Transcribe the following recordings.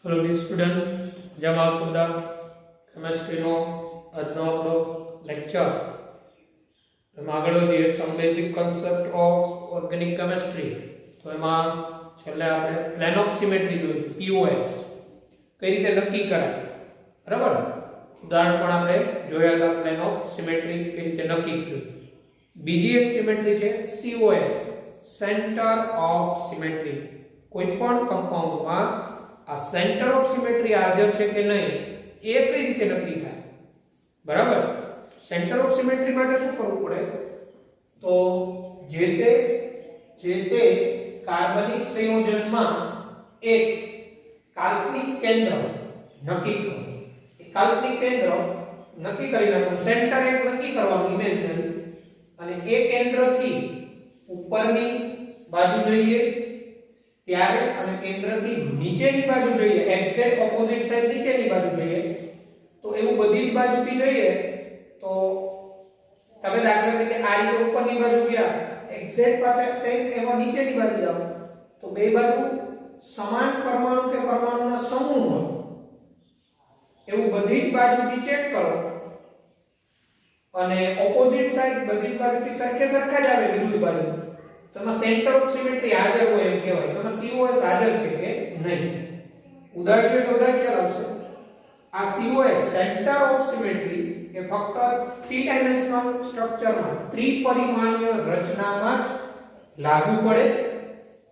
Hello dear student जब आप सुविधा केमिस्ट्री नो આજનો આપણો લેક્ચર એમાં આગળ વધીએ some basic concept of organic chemistry તો એમાં છેલ્લે આપણે પ્લેન ઓફ સિમેટ્રી જોયું POS કઈ રીતે નક્કી કરાય બરાબર ઉદાહરણ પણ આપણે જોયા હતા પ્લેન ઓફ સિમેટ્રી કઈ રીતે નક્કી કર્યું બીજી એક સિમેટ્રી છે COS સેન્ટર ઓફ સિમેટ્રી કોઈપણ કમ્પાઉન્ડમાં આ સેન્ટર ઓફ સિમેટ્રી હાજર છે કે નહીં એ કઈ રીતે નક્કી થાય બરાબર સેન્ટર ઓફ સિમેટ્રી માટે શું કરવું પડે તો જે તે કાર્બનિક સંયોજનમાં એક કાલ્પનિક કેન્દ્ર નક્કી કરવું એ કાલ્પનિક કેન્દ્ર નક્કી કરી નાખવું સેન્ટર એક નક્કી કરવાનું ઇમેજનરી અને એ કેન્દ્રથી ઉપરની બાજુ જોઈએ ત્યારે અને કેન્દ્રથી નીચેની બાજુ જોઈએ એક્ઝેક્ટ ઓપોઝિટ સાઈડ નીચેની બાજુ જોઈએ તો એવું બધી જ બાજુથી જોઈએ તો તમે દાખલા તરીકે આ રીતે ઉપરની બાજુ ગયા એક્ઝેક્ટ પાછા સેમ એમાં નીચેની બાજુ જાઓ તો બે બાજુ સમાન પરમાણુ કે પરમાણુના સમૂહ હોય એવું બધી જ બાજુથી ચેક કરો અને ઓપોઝિટ સાઈડ બધી જ બાજુથી સરખા જ આવે વિરુદ્ધ બાજુ તો એમાં સેન્ટર ઓફ સિમેટ્રી હાજર હોય એમ કહેવાય તો એમાં COS હાજર છે કે નહીં ઉદાહરણ કે ઉદાહરણ ખ્યાલ આવશે આ COS સેન્ટર ઓફ સિમેટ્રી એ ફક્ત 3 ડાયમેન્શનલ સ્ટ્રક્ચરમાં ત્રિપરિમાણીય રચનામાં જ લાગુ પડે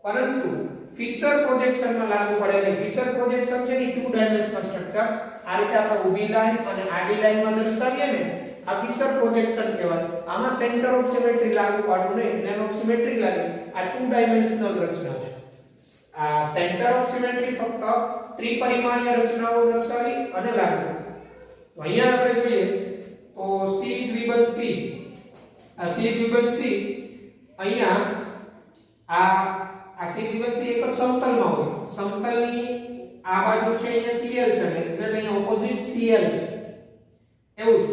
પરંતુ ફિશર પ્રોજેક્શનમાં લાગુ પડે નહીં ફિશર પ્રોજેક્શન છે ને 2 ડાયમેન્શનલ સ્ટ્રક્ચર આ રીતે આપણે ઊભી લાઈન અને આડી લાઈનમાં દર્શાવીએ ને આ ફિશર પ્રોજેક્શન કહેવાય આમાં સેન્ટર ઓફ સિમેટ્રી લાગુ પાડવું નહીં પ્લેન ઓફ સિમેટ્રી લાગે આ 2 ડાયમેન્શનલ રચના છે આ સેન્ટર ઓફ સિમેટ્રી ફક્ત ત્રિપરિમાણીય રચનાઓ દર્શાવી અને લાગુ તો અહીંયા આપણે જોઈએ તો C દ્વિબંધ C આ C દ્વિબંધ C અહીંયા આ C દ્વિબંધ C એક જ સમતલમાં હોય સમતલની આ બાજુ છે અહીંયા Cl છે ને એક્ઝેક્ટ અહીંયા ઓપોઝિટ Cl છે એવું છે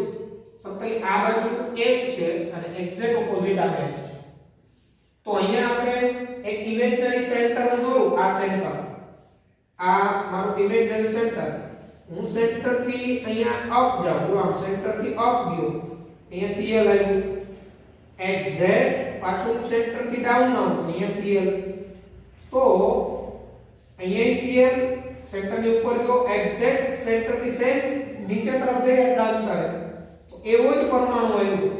સમતલની આ બાજુ H છે અને એક્ઝેક્ટ ઓપોઝિટ આ H છે તો અહીંયા આપણે એક ઇમેજનરી સેન્ટર દોરું આ સેન્ટર આ મારું ઇમેજનરી સેન્ટર હું સેન્ટર થી અહીંયા અપ જાઉં આમ સેન્ટર થી અપ ગયો અહીંયા Cl આવ્યું એક્ઝેક્ટ પાછું સેન્ટર થી ડાઉન આવું અહીંયા Cl તો અહીંયા Cl સેન્ટર ની ઉપર ગયો એક્ઝેક્ટ સેન્ટર થી સેમ નીચે તરફ જઈએ ડાઉન કરે તો એવો જ પરમાણુ આવ્યો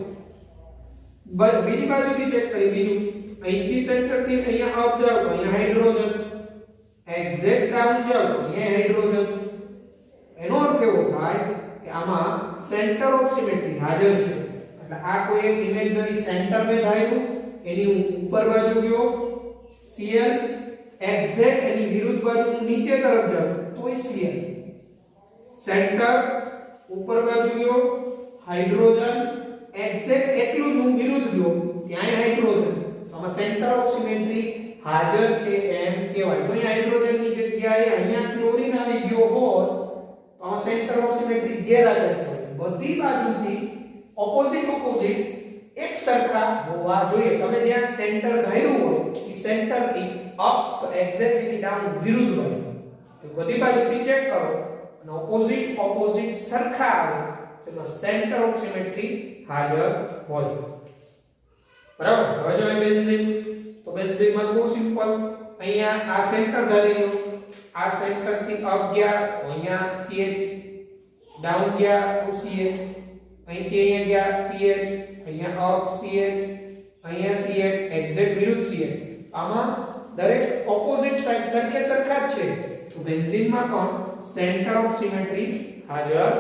બીજી બાજુથી ચેક કરી બીજું અહીંથી સેન્ટર થી અહીંયા અપ જાવ તો અહીંયા હાઇડ્રોજન એક્ઝેક્ટ ડાઉન જાવ તો અહીંયા હાઇડ્રોજન એનો અર્થ એવો થાય કે આમાં સેન્ટર ઓફ સિમેટ્રી હાજર છે એટલે આ કોઈ એક ઇમેજનરી સેન્ટર મે ધાર્યું એની ઉપર બાજુ ગયો Cl એક્ઝેક્ટ એની વિરુદ્ધ બાજુ નીચે તરફ જાવ તોય Cl સેન્ટર ઉપર બાજુ ગયો હાઇડ્રોજન એક્ઝેક્ટ એટલું જ હું વિરુદ્ધ ગયો ત્યાં હાઇડ્રોજન આમાં સેન્ટર ઓફ સિમેટ્રી હાજર છે એમ કહેવાય તો અહીંયા હાઇડ્રોજનની જગ્યાએ અહીંયા ક્લોરીન આવી ગયો હોત તો આમાં સેન્ટર ઓફ સિમેટ્રી ગેરહાજર કહેવાય બધી બાજુથી ઓપોઝિટ એક સરખા હોવા જોઈએ તમે જ્યાં સેન્ટર ધાર્યું હોય એ સેન્ટર થી અપ તો એક્ઝેક્ટલી ડાઉન વિરુદ્ધ બાજુ તો બધી બાજુથી ચેક કરો અને ઓપોઝિટ સરખા આવે તો સેન્ટર ઓફ સિમેટ્રી હાજર હોય બરાબર હવે જો બેન્ઝીન તો બેન્ઝીન માં બહુ સિમ્પલ અહીંયા આ સેન્ટર ધારી લો આ સેન્ટર થી અપ ગયા તો અહીંયા CH ડાઉન ગયા તો CH અહીંથી અહીંયા ગયા CH અહીંયા અપ CH અહીંયા CH એક્ઝેક્ટ વિરુદ્ધ CH આમાં દરેક ઓપોઝિટ સાઈડ સરખા જ છે તો બેન્ઝીન માં પણ સેન્ટર ઓફ સિમેટ્રી હાજર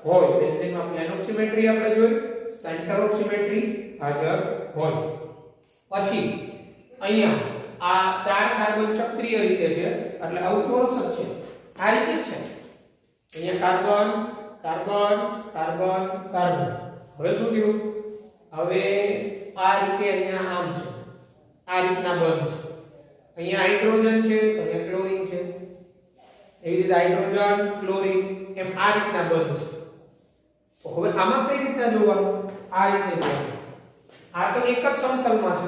હોય બેન્ઝીન માં પ્લેન ઓફ સિમેટ્રી આપણે જોઈ સેન્ટર ઓફ સિમેટ્રી હાજર હોય પછી અહીંયા આ ચાર કાર્બન ચક્રીય રીતે છે એટલે આવું ચોરસ જ છે આ રીતે જ છે અહીંયા કાર્બન કાર્બન કાર્બન કાર્બન હવે શું થયું હવે આ રીતે અહીંયા આમ છે આ રીતના બંધ છે અહીંયા હાઇડ્રોજન છે તો અહીંયા ક્લોરીન છે એવી રીતે હાઇડ્રોજન ક્લોરીન એમ આ રીતના બંધ છે તો હવે આમાં કઈ રીતના જોવાનું આ રીતે જોવાનું આ તો એક જ સમતલમાં છે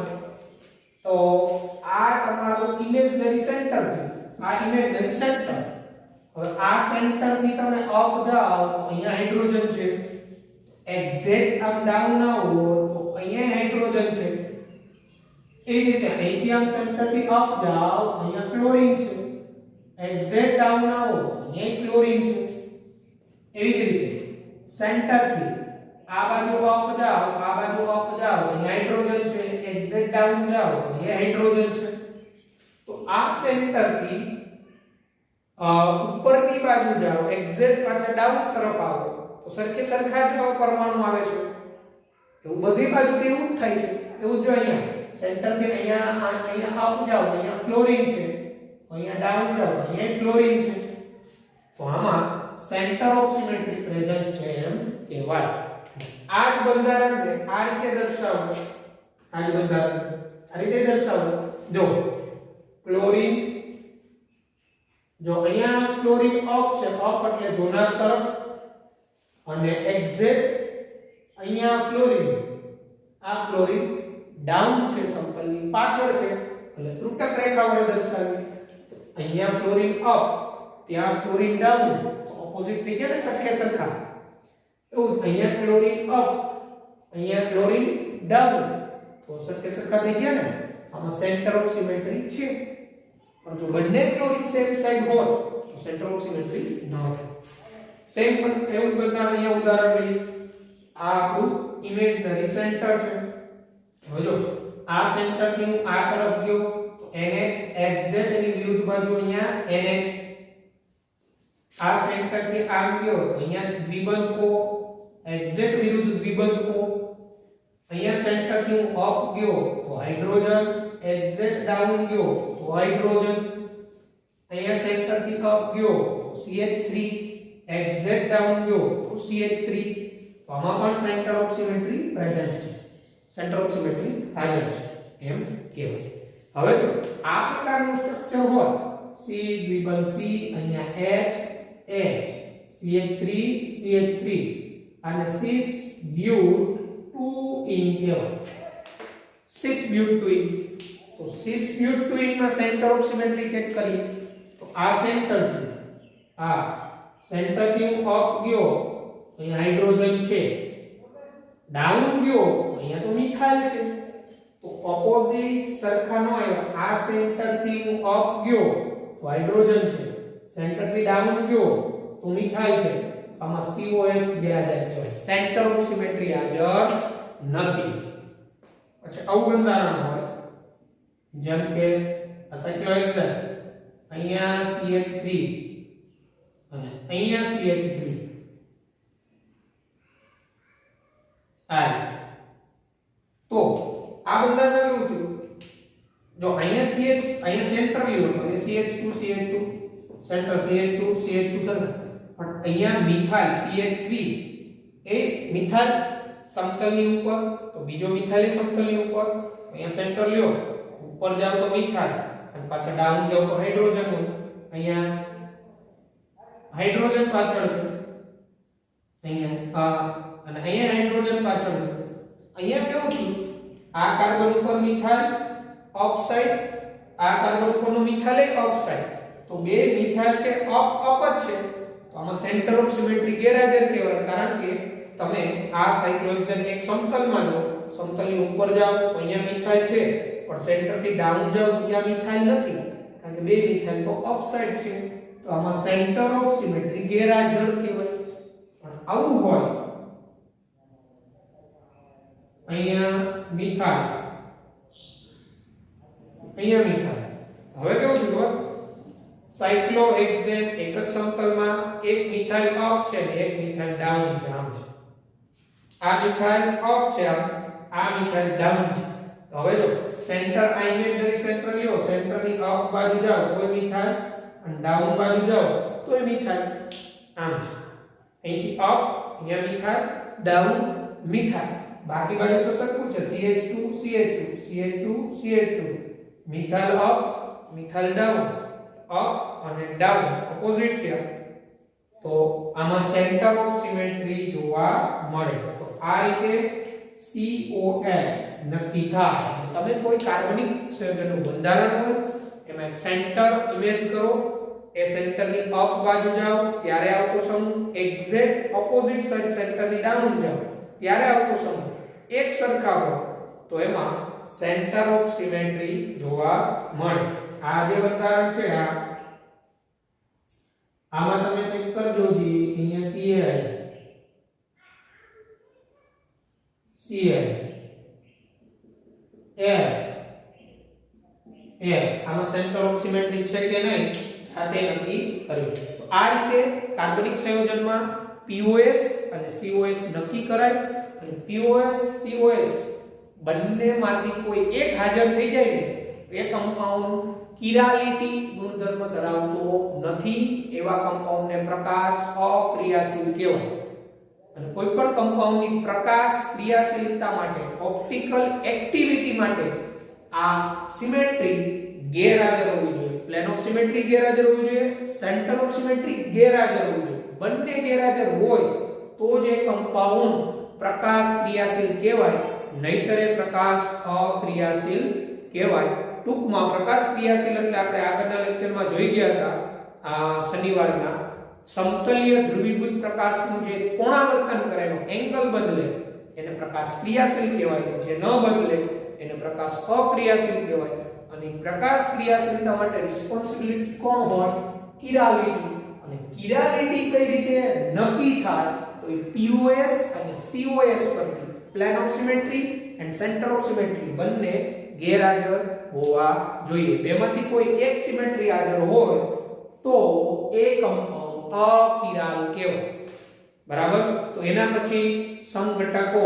તો આ તમારું ઇમેજનરી સેન્ટર છે આ ઇમેજનરી સેન્ટર હવે આ સેન્ટર થી તમે અપ જાઓ તો અહીંયા હાઇડ્રોજન છે, એક્ઝેક્ટ આમ ડાઉન આવો તો અહીંયા હાઇડ્રોજન છે. એ રીતે અહીંથી આમ સેન્ટર થી અપ જાઓ તો અહીંયા ક્લોરીન છે, એક્ઝેક્ટ ડાઉન આવો અહીંયા ક્લોરીન છે. એવી જ રીતે સેન્ટર થી આ બાજુ અપ જાઓ, આ બાજુ અપ જાઓ તો અહીંયા હાઇડ્રોજન છે, એક્ઝેક્ટ ડાઉન જાઓ તો અહીંયા હાઇડ્રોજન છે. તો આ સેન્ટર થી ઉપરની બાજુ જાઓ, એક્ઝેક્ટ પાછા ડાઉન તરફ આવો તો સરખા જ પરમાણુ આવે છે. એવું બધી બાજુથી એવું જ થાય છે. એવું જો અહીંયા સેન્ટર થી અહીંયા અપ જાઓ તો અહીંયા ક્લોરીન છે, અહીંયા ડાઉન જાઓ તો અહીંયા ક્લોરીન છે. તો આમાં સેન્ટર ઓફ સિમેટ્રી પ્રેઝન્સ છે એમ કહેવાય. આ જ બંધારણને આ રીતે દર્શાવો, આ જ બંધારણ આ રીતે દર્શાવો. જો ક્લોરીન, જો અહીંયા ફ્લોરીન અપ છે, અપ એટલે જોનાર તરફ, અને એક્ઝેક્ટ અહીંયા ફ્લોરીન, આ ફ્લોરીન ડાઉન છે, સમતલની પાછળ છે, એટલે ત્રુટક રેખા વડે દર્શાવી. અહીંયા ફ્લોરીન અપ, ત્યાં ફ્લોરીન ડાઉન, તો ઓપોઝિટ થઈ ગયા ને સરખા. એવું અહીંયા ક્લોરીન અપ, અહીંયા ક્લોરીન ડાઉન, તો સરખા થઈ ગયા ને. આમાં સેન્ટર ઓફ સિમેટ્રી છે. પણ જો બંને ક્લોરીન સેમ સાઈડ હોય તો સેન્ટર ઓફ સિમેટ્રી ન થાય. સેમ પણ એવું બતાવે. અહીંયા ઉદાહરણ લઈએ. આ આપણું ઇમેજનરી સેન્ટર છે. હવે જો આ સેન્ટર થી હું આ તરફ ગયો તો NH, એક્ઝેક્ટ એની વિરુદ્ધ બાજુ અહીંયા NH. આ સેન્ટર થી આમ ગયો તો અહીંયા દ્વિબંધકો, એક્ઝેક્ટ વિરુદ્ધ દ્વિબંધકો. અહીંયા સેન્ટર થી હું અપ ગયો તો હાઇડ્રોજન, એક્ઝેક્ટ ડાઉન ગયો તો હાઇડ્રોજન. અહીંયા સેન્ટર થી અપ ગયો તો CH3, એક્ઝેક્ટ ડાઉન ગયો તો CH3. તો આમાં પણ સેન્ટર ઓફ સિમેટ્રી પ્રેઝન્ટ છે, સેન્ટર ઓફ સિમેટ્રી હાજર છે એમ કહેવાય. હવે તો આ પ્રકારનું સ્ટ્રક્ચર હોય, C દ્વિબંધ C, અહીંયા H CH3 CH3 અને cis bute 2 કહેવાય. cis bute 2. તો cis bute 2 માં સેન્ટર ઓફ સિમેટ્રી ચેક કરીએ તો આ સેન્ટર થી હું અપ ગયો તો અહીંયા હાઇડ્રોજન છે, ડાઉન ગયો તો અહીંયા તો મિથાઇલ છે. તો ઓપોઝિટ સરખા ન આવ્યા. આ સેન્ટર થી હું અપ ગયો તો હાઇડ્રોજન છે, સેન્ટર થી ડાઉન ગયો તો મિથાઇલ છે. આમાં COS ગેરહાજર કહેવાય, સેન્ટર ઓફ સિમેટ્રી હાજર નથી. પછી આવું બંધારણ હોય જેમ કે આ સાયક્લોહેક્સેન, અહીંયા CH3 અને અહીંયા CH3. તો આ બંધારણ કેવું થયું? જો અહીંયા સેન્ટર લીધો તો CH2 CH2 centre CH2 CH2 પણ અહીંયા મિથાઇલ CH3 એ મિથાઇલ સમતલની ઉપર, તો બીજો મિથાઇલ સમતલની ઉપર. અહીંયા સેન્ટર લ્યો, ઉપર જાવ તો મિથાઇલ અને પાછા ડાઉન જાવ તો હાઇડ્રોજન. અહીંયા હાઇડ્રોજન પાછળ છે, અહીંયા અને અહીંયા હાઇડ્રોજન પાછળ છે. અહીંયા કેવું થયું? આ કાર્બન ઉપર મિથાઇલ અપ સાઈડ, આ કાર્બન ઉપરનો મિથાઇલ એ અપ સાઈડ. તો બે મિથાઇલ છે અપ જ છે. તો આમાં સેન્ટર ઓફ સિમેટ્રી ગેરહાજર કહેવાય. કારણ કે તમે આ સાયક્લોહેક્સેન એક સમતલમાં જો, સમતલની ઉપર જાવ તો અહીંયા મિથાઇલ છે, પણ સેન્ટર થી ડાઉન જાવ તો ત્યાં મિથાઇલ નથી, કારણ કે બે મિથાઇલ તો અપ સાઈડ છે. તો આમાં સેન્ટર ઓફ સિમેટ્રી ગેરહાજર કહેવાય. પણ આવું હોય અહીંયા મિથાઇલ, અહીંયા મિથાઇલ. હવે કેવું થયું? સાયક્લોહેક્સેન એક જ સમતલમાં એક મિથાઇલ અપ છે ને એક મિથાઇલ ડાઉન છે. આમ છે, આ મિથાઇલ અપ છે, આ મિથાઇલ ડાઉન છે. હવે જો સેન્ટર આ ઇમેજનરી સેન્ટર લ્યો, સેન્ટર ની અપ બાજુ જાઓ તોય મિથાઇલ અને ડાઉન બાજુ જાઓ તોય મિથાઇલ. આમ છે, અહીંથી અપ, અહીંયા મિથાઇલ, ડાઉન મિથાઇલ. બાકી બાજુ તો સરખું છે, CH2 CH2 CH2 CH2, methyl up methyl down, up અને ડાઉન ઓપોઝિટ થયા. તો આમાં સેન્ટર ઓફ સિમેટ્રી જોવા મળે. તો આ રીતે COS નક્કી થાય. તમે કોઈ કાર્બનિક સંયોજનનું બંધારણ હોય એમાં એક સેન્ટર ઇમેજ કરો, એ સેન્ટરની અપ બાજુ જાઓ ત્યારે આવતો સમૂહ, એક્ઝેક્ટ ઓપોઝિટ સાઇડ સેન્ટરની ડાઉન જાઓ ત્યારે આવતો સમૂહ એક સરખા હોય તો એમાં સેન્ટર ઓફ સિમેટ્રી જોવા મળે. આ જે બંધારણ છે આમાં તમે ચેક કરજો જી, અહીંયા CI F આમાં સેન્ટર ઓફ સિમેટ્રી છે કે નહીં જાતે નક્કી કર્યું. તો આ રીતે કાર્બનિક સંયોજનમાં POS અને COS નક્કી કરાય અને POS COS બંનેમાંથી કોઈ એક હાજર થઈ જાય ને એ કમ્પાઉન્ડ કિરાલિટી ગુણધર્મ ધરાવતો નથી, એવા કમ્પાઉન્ડને પ્રકાશ અક્રિયાશીલ કહેવાય. અને કોઈ પણ કમ્પાઉન્ડની પ્રકાશ ક્રિયાશીલતા માટે, ઓપ્ટિકલ એક્ટિવિટી માટે આ સિમેટ્રી ગેરહાજર હોવી જોઈએ. પ્લેન ઓફ સિમેટ્રી ગેરહાજર હોવી જોઈએ, સેન્ટર ઓફ સિમેટ્રી ગેરહાજર હોવી જોઈએ. બંને ગેરહાજર હોય તો જ એ કમ્પાઉન્ડ પ્રકાશ ક્રિયાશીલ કહેવાય, નહીતર એ પ્રકાશ અક્રિયાશીલ કહેવાય. ટૂંકમાં પ્રકાશ ક્રિયાશીલ એટલે આપણે આગળના લેક્ચરમાં જોઈ ગયા હતા આ શનિવારના, સમતલીય ધ્રુવીભૂત પ્રકાશનું જે કોણાવર્તન કરે એનો એંગલ બદલે એને પ્રકાશ ક્રિયાશીલ કહેવાય, જે ન બદલે એને પ્રકાશ અક્રિયાશીલ કહેવાય. અને પ્રકાશ ક્રિયાશીલતા માટે રિસ્પોન્સિબિલિટી કોણ હોય? કિરાલિટી. અને કિરાલિટી કઈ રીતે નક્કી થાય તો એ POS અને COS પરથી, plane of symmetry and centre of symmetry બંને ગેરહાજર હોવા જોઈએ. બેમાંથી કોઈ એક સિમેટ્રી હાજર હોય તો એ કમ્પાઉન્ડ અકિરાલ કહેવાય. બરાબર. તો એના પછી સમઘટકો,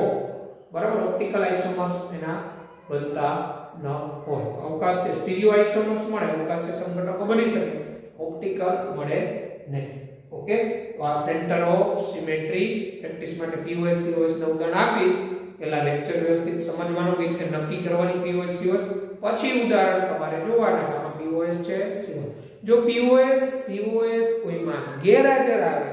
બરાબર, ઓપ્ટિકલ આઇસોમર્સ એના બનતા ન હોય. અવકાશી સ્ટીરિયો આઇસોમર્સ મળે, અવકાશી સમઘટકો બની શકે, ઓપ્ટિકલ મળે નહીં. ઓકે. તો આ સેન્ટર ઓફ સિમેટ્રી પ્રેક્ટિસ માટે POS COS ના ઉદાહરણ આપીશ. પહેલા લેક્ચર વ્યવસ્થિત સમજવાનું, કે રીતે નક્કી કરવાની POS COS, પછી ઉદાહરણ તમારે જોવાના કે આમાં POS છે COS. જો POS COS કોઈમાં ગેરહાજર આવે,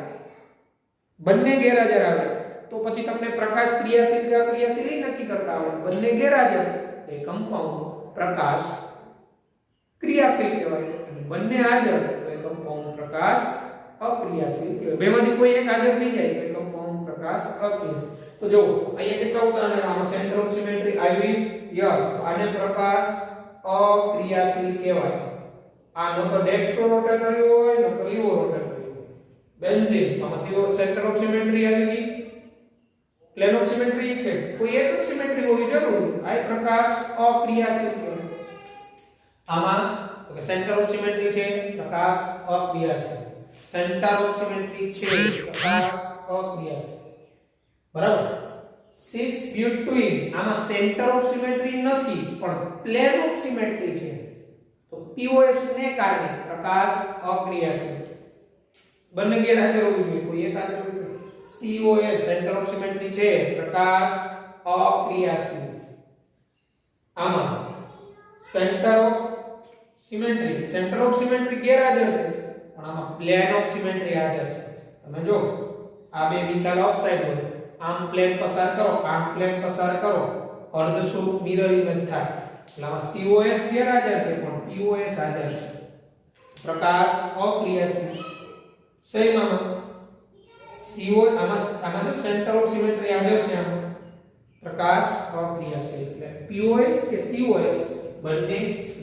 બંને ગેરહાજર આવે તો પછી તમને પ્રકાશ ક્રિયાશીલ કે અક્રિયાશીલ નક્કી કરતા આવડે. બંને ગેરહાજર એ કમ્પાઉન્ડ પ્રકાશ ક્રિયાશીલ કહેવાય, અને બંને હાજર તો એ કમ્પાઉન્ડ પ્રકાશ અક્રિયાશીલ કહેવાય. બેમાંથી કોઈ એક હાજર થઈ જાય તો એ કમ્પાઉન્ડ પ્રકાશ અક્રિયાશીલ. તો જો અહીંયા કેટલા ઉદાહરણ, આમાં સેન્ટર ઓફ સિમેટ્રી આવી, યસ, આને પ્રકાશ અક્રિયાશીલ કહેવાય. આ ન તો ડેક્સ્ટ્રો રોટેટરી હોય, ન તો લીવો રોટેટરી હોય. બેન્ઝીન, આમાં સેન્ટર ઓફ સિમેટ્રી આવી ગઈ, પ્લેન ઓફ સિમેટ્રી છે, કોઈ એક જ સિમેટ્રી હોવી જરૂરી, આ પ્રકાશ અક્રિયાશીલ કહેવાય. આમાં તો સેન્ટર ઓફ સિમેટ્રી છે, પ્રકાશ અક્રિયાશીલ. સેન્ટર ઓફ સિમેટ્રી છે, પ્રકાશ અક્રિયાશીલ. બરાબર. સિસ બ્યુટુઇન, આમાં સેન્ટર ઓફ સિમેટ્રી નથી પણ પ્લેન ઓફ સિમેટ્રી છે, તો POS ને કારણે પ્રકાશ અક્રિયાશીલ. બંને ગેરહાજર હોવું જોઈએ, કોઈ એક હાજર હોવું જોઈએ. COS સેન્ટર ઓફ સિમેટ્રી છે, પ્રકાશ અક્રિયાશીલ. આમાં સેન્ટર ઓફ સિમેટ્રી ગેરહાજર છે પણ આમાં પ્લેન ઓફ સિમેટ્રી હાજર છે. તમે જો આ બે વિતાલ ઓફસાઇડ હોય, આમ પ્લેન પસાર કરો, આમ પ્લેન પસાર કરો, અર્ધસ્વરૂપ મિરર ઇમેજ થાય. એટલે આમાં COS ગેરહાજર છે પણ POS હાજર છે. પ્રકાશ અક્રિયાશીલ. સેમાં COS આમાં જો સેન્ટર ઓફ સિમેટ્રી હાજર છે, આમાં પ્રકાશ અક્રિયાશીલ. એટલે POS કે COS બંને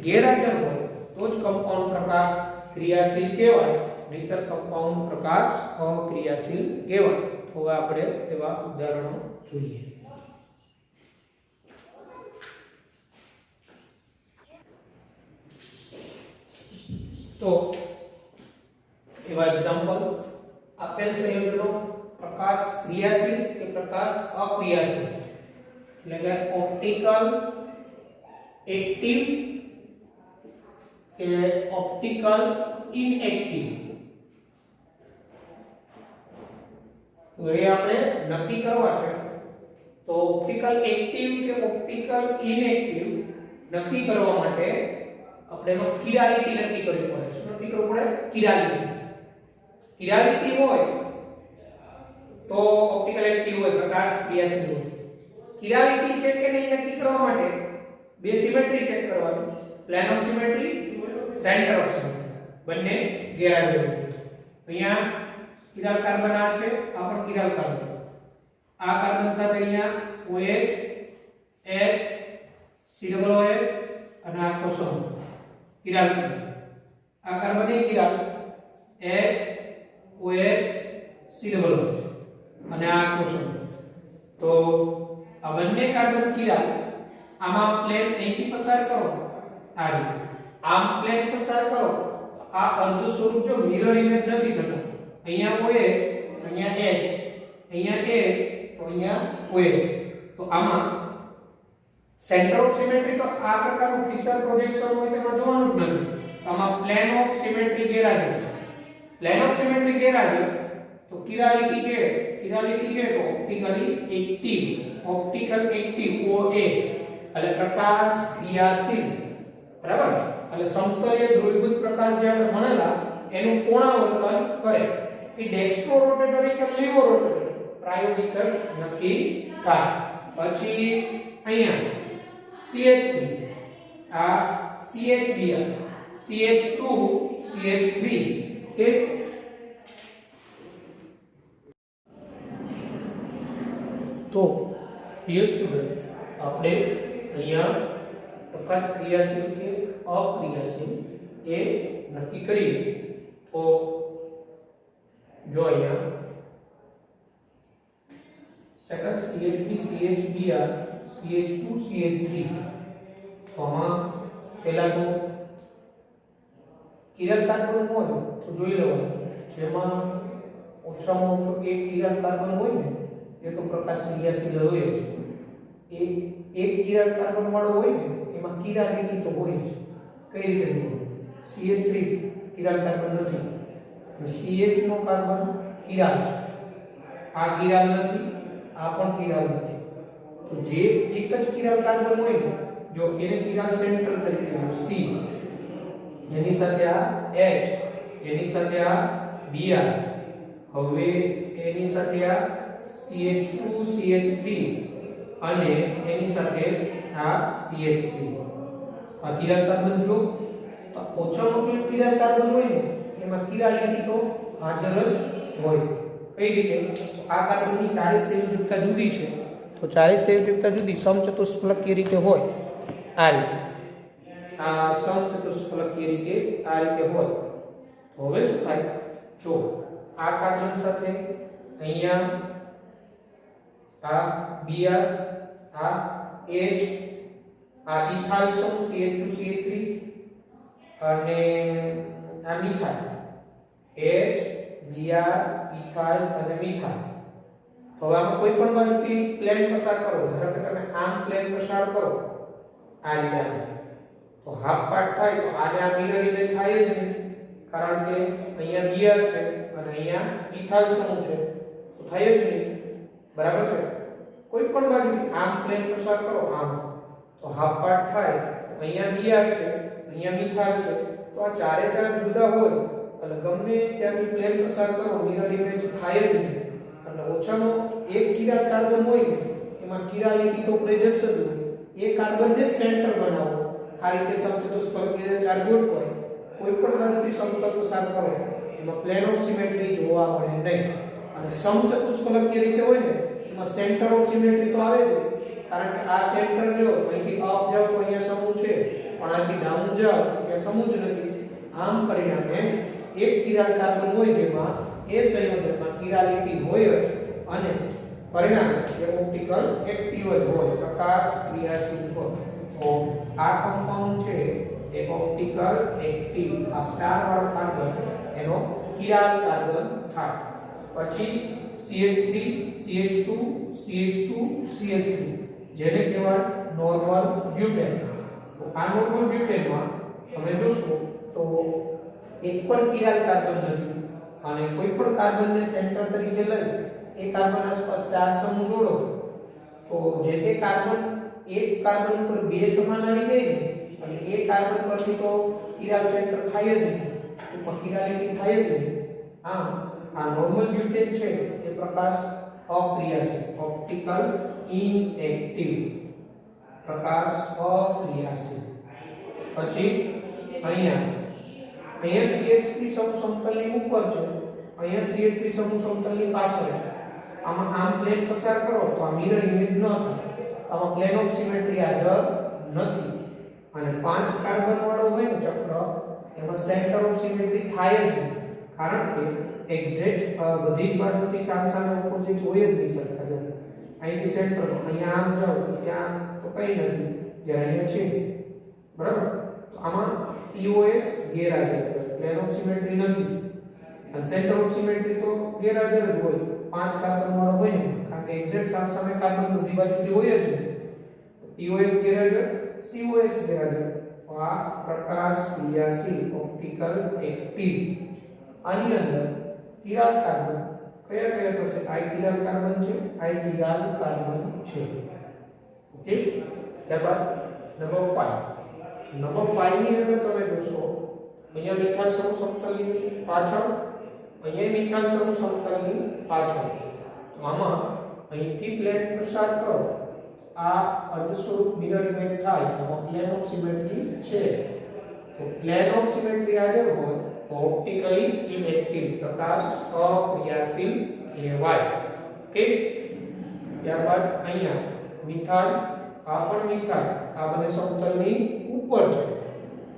ગેરહાજર હોય તો જ કમ્પાઉન્ડ પ્રકાશ ક્રિયાશીલ કહેવાય, નહીતર કમ્પાઉન્ડ પ્રકાશ અક્રિયાશીલ કહેવાય. તો હવે આપણે એવા ઉદાહરણો જોઈએ. તો એવા એક્ઝામ્પલ આપેલ સંયોજનો પ્રકાશ ક્રિયાશીલ કે પ્રકાશ અક્રિયાશીલ, એટલે કે ઓપ્ટિકલ એક્ટિવ કે ઓપ્ટિકલ ઇનએક્ટિવ. તો એ આપણે નક્કી કરવા છે. તો ઓપ્ટિકલ એક્ટિવ કે ઓપ્ટિકલ ઇનએક્ટિવ નક્કી કરવા માટે આપણે એનો કિરાલિટી નક્કી કરવી પડે. શું નક્કી કરવું પડે? કિરાલિટી. કિરાલિટી હોય તો ઓપ્ટિકલ એક્ટિવ હોય, પ્રકાશ ક્રિયાશીલ હોય. કિરાલિટી છે કે નહીં નક્કી કરવા માટે બે સિમેટ્રી ચેક કરવાની, plane of symmetry, centre of symmetry. બંને ગેરહાજર છે. અહીંયા કિરાલ કાર્બન આ છે, આ પણ કિરાલ કાર્બન. આ કાર્બન સાથે અહીંયા OH H COOH અને આ કોષમ કિરાલ કાર્બન. આ કાર્બન એ કિરાલ H OH COOH અને આ કોષમ. તો આ બંને કાર્બન કિરાલ. આમાં પ્લેન અહીંથી પસાર કરો આ રીતે, આમ પ્લેન પસાર કરો. આ અર્ધ સ્વરૂપ જો મિરર ઇમેજ નથી થતો. અહીંયા OH, અહીંયા H, અહીંયા H, તો અહીંયા OH. તો આમાં સેન્ટર ઓફ સિમેટ્રી તો આ પ્રકારનું ફિશર પ્રોજેક્શન હોય તેમાં જોવાનું જ નથી. તો આમાં પ્લેન ઓફ સિમેટ્રી ગેરહાજર છે. પ્લેન ઓફ સિમેટ્રી ગેરહાજર તો કિરાલિટી છે, કિરાલિટી છે તો optically active, optical active OA એટલે પ્રકાશ ક્રિયાશીલ, બરાબર. એટલે સમતલીય ધ્રુવીભૂત પ્રકાશ જે આપણે ભણેલા એનું કોણાવર્તન કરે. એ ડેક્સ્ટ્રો રોટેટરી કે લીવો રોટેટરી પ્રાયોગિકલ નક્કી થાય. પછી અહીંયા CH3 આ CHBr CH2 CH3 કે તો ડિયર સ્ટુડન્ટ આપણે અહીંયા પ્રકાશ ક્રિયાશીલ કે અક્રિયાશીલ એ નક્કી કરીએ. તો જો અહીંયા second CH3 CHBr CH2 CH3 તો આમાં પહેલા તો કિરણ કાર્બન હોય તો જોઈ લેવાનું. જેમાં ઓછામાં ઓછો એક કિરણ કાર્બન હોય ને એ તો પ્રકાશ ક્રિયાશીલ હોય જ. એક કિરણ કાર્બન વાળો હોય ને એમાં કિરાલિટી તો હોય જ. કઈ રીતે જોવું? CH3 કિરણ કાર્બન નથી, CH નો કાર્બન કિરાલ છે. આ કિરાલ નથી, આ પણ કિરાલ નથી. તો જે એક જ કિરાલ કાર્બન હોય ને, જો એને કિરાલ સેન્ટર તરીકે લો C, એની સાથે આ H, એની સાથે આ Br, હવે એની સાથે આ CH2 CH3 અને એની સાથે આ CH3. આ કિરાલ કાર્બન જો તો ઓછામાં ઓછું કિરાલ કાર્બન હોય ને એમાં કિરાલિટી તો હાજર જ હોય. કઈ રીતે? આ કાર્બનની ચારે સંયોજકતા જુદી છે તો ચારે સંયોજકતા જુદી સમચતુષ્ફલકીય રીતે હોય. આ રીતે આ સમચતુષ્ફલકીય રીતે આ રીતે હોય. તો હવે શું થાય? જો આ કાર્બન સાથે અહીંયા આ Br, આ H, આ ઇથાઇલ સમૂહ CH2 CH3 અને આ મિથાઇલ H, Br, ઇથાઇલ અને મિથાઇલ. તો આમાં કોઈ પણ બાજુથી પ્લેન પસાર કરો. ધારો કે તમે આમ પ્લેન પસાર કરો આ રીતે, તો હાફ પાર્ટ થાય તો આને આ મિરર ઇમેજ થાય જ નહીં, કારણ કે અહીંયા Br છે અને અહીંયા ઇથાઇલ સમૂહ છે, તો થાય જ નહીં. બરાબર છે? કોઈ પણ બાજુથી આમ પ્લેન પસાર કરો આમ, તો હાફ પાર્ટ થાય. અહીંયા Br છે, અહીંયા મિથાઇલ છે, તો આ ચારે ચાર જુદા હોય એટલે ગમે ત્યાંથી પ્લેન પસાર કરો મિરર ઇમેજ થાય જ નહીં. એટલે ઓછામાં એક કિરાલ કાર્બન હોય ને એમાં કિરાલિટી તો પ્રેઝન્ટ જ હોય. એ કાર્બનને સેન્ટર બનાવો. આ રીતે સમચતુષ્ફલકીય ચાર ગોઠવાય. કોઈ પણ બાજુથી સમતલ પસાર કરો એમાં પ્લેન ઓફ સિમેટ્રી જોવા મળે નહીં. અને સમચતુષ્ફલકીય રીતે હોય ને એમાં સેન્ટર ઓફ સિમેટ્રી તો આવે જ, કારણ કે આ સેન્ટર લ્યો તો અહીંથી અપ જાવ તો અહીંયા સમૂહ છે, પણ આથી ડાઉન જાવ તો ત્યાં સમૂહ જ નથી. આમ પરિણામે એક કિરાલ કાર્બન હોય જેમાં એ સંયોજકમાં કિરાલિટી હોય જ અને પરિણામે એ ઓપ્ટિકલ એક્ટિવ જ હોય, પ્રકાશ ક્રિયાશીલ હોય. તો આ કમ્પાઉન્ડ છે એ ઓપ્ટિકલ એક્ટિવ. આ સ્ટાર વાળો કાર્બન એનો કિરાલ કાર્બન થાય. પછી CH3 CH2 CH2 CH3 જેને કહેવાય નોર્મલ બ્યુટેન. તો આ નોર્મલ બ્યુટેનમાં તમે જોશો તો એક પણ કિરાલ કાર્બન નથી અને કોઈ પણ કાર્બનને સેન્ટર તરીકે લઈ એ કાર્બન આસપાસ ચાર સમૂહ જોડો તો જે તે કાર્બન એક કાર્બન ઉપર બે સમાન આવી જાય ને અને એ કાર્બન પરથી તો કિરાલ સેન્ટર થાય જ નહીં, તો કિરાલિટી થાય જ નહીં. આમ આ નોર્મલ બ્યુટેન છે એ પ્રકાશ અક્રિયાશીલ, ઓપ્ટિકલ ઇનએક્ટિવ, પ્રકાશ અક્રિયાશીલ. પછી અહીંયા અહીંયા CH3 સમૂહ સમતલની ઉપર છે, અહીંયા CH3 સમૂહ સમતલની પાછળ છે. આમાં આમ પ્લેન પસાર કરો તો આ મિરર ઇમેજ ન થાય. આમાં પ્લેન ઓફ સિમેટ્રી હાજર નથી. અને 5 કાર્બન વાળો હોય ને ચક્ર એમાં સેન્ટર ઓફ સિમેટ્રી થાય જ નહીં, કારણ કે એક્ઝેક્ટ બધી જ બાજુથી સામસામે ઓપોઝિટ હોય જ નહીં સરખા. જો અહીંથી સેન્ટર તો અહીંયા આમ જાવ તો ત્યાં તો કંઈ નથી, જ્યારે અહીંયા છે. બરાબર? તો આમાં POS ગેરહાજર છે, પ્લેન ઓફ સિમેટ્રી નથી. અને સેન્ટર ઓફ સિમેટ્રી તો ગેરહાજર જ હોય, 5 કાર્બન વાળો હોય ને, કારણ કે એક્ઝેક્ટ સામસામે કાર્બન બધી બાજુથી હોય જ નહીં. POS ગેરહાજર, COS ગેરહાજર. આ પ્રકાશ ક્રિયાશીલ ઓપ્ટિકલ એક્ટિવ. આની અંદર કિરાલ કાર્બન કયા કયા થશે? I કિરાલ કાર્બન છે, I કિરાલ કાર્બન છે. ઓકે. ત્યારબાદ નંબર 5. નંબર 5 ની અંદર તમે જોશો અહીંયા મિથાઇલ સમૂહ સમતલની પાછળ, અહીંયા મિથાઇલ સમૂહ સમતલની પાછળ. તો આમાં અહીંથી પ્લેન પસાર કરો, આ અર્ધસ્વરૂપ મિરર ઇમેજ થાય તો પ્લેન ઓફ સિમેટ્રી છે. તો પ્લેન ઓફ સિમેટ્રી હાજર હોય તો ઓપ્ટિકલી ઇનએક્ટિવ પ્રકાશ અક્રિયાશીલ કહેવાય. ઓકે. ત્યારબાદ અહીંયા મિથાઇલ, આ પણ મિથાઇલ, આ બંને સમતલની ઉપર છે.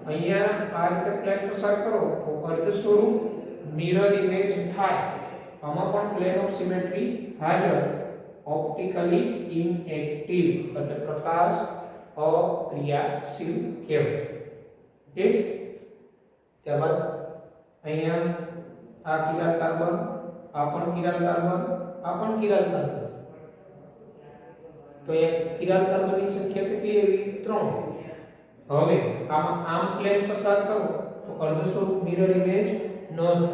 અહીંયા આ રીતે પ્લેન પસાર કરો તો અર્ધસ્વરૂપ મિરર ઇમેજ થાય. આમાં પણ પ્લેન ઓફ સિમેટ્રી હાજર, ઓપ્ટિકલી ઇનએક્ટિવ એટલે પ્રકાશ અક્રિયાશીલ કહેવાય. ઓકે. ત્યારબાદ અહીંયા આ કિરાલ કાર્બન, આ પણ કિરાલ કાર્બન, આ પણ કિરાલ કાર્બન. તો એક કિરાલ કાર્બનની સંખ્યા કેટલી આવી? 3. હવે આમાં આમ પ્લેન પસાર કરો તો અર્ધસ્વરૂપ મિરર ઇમેજ ન થાય.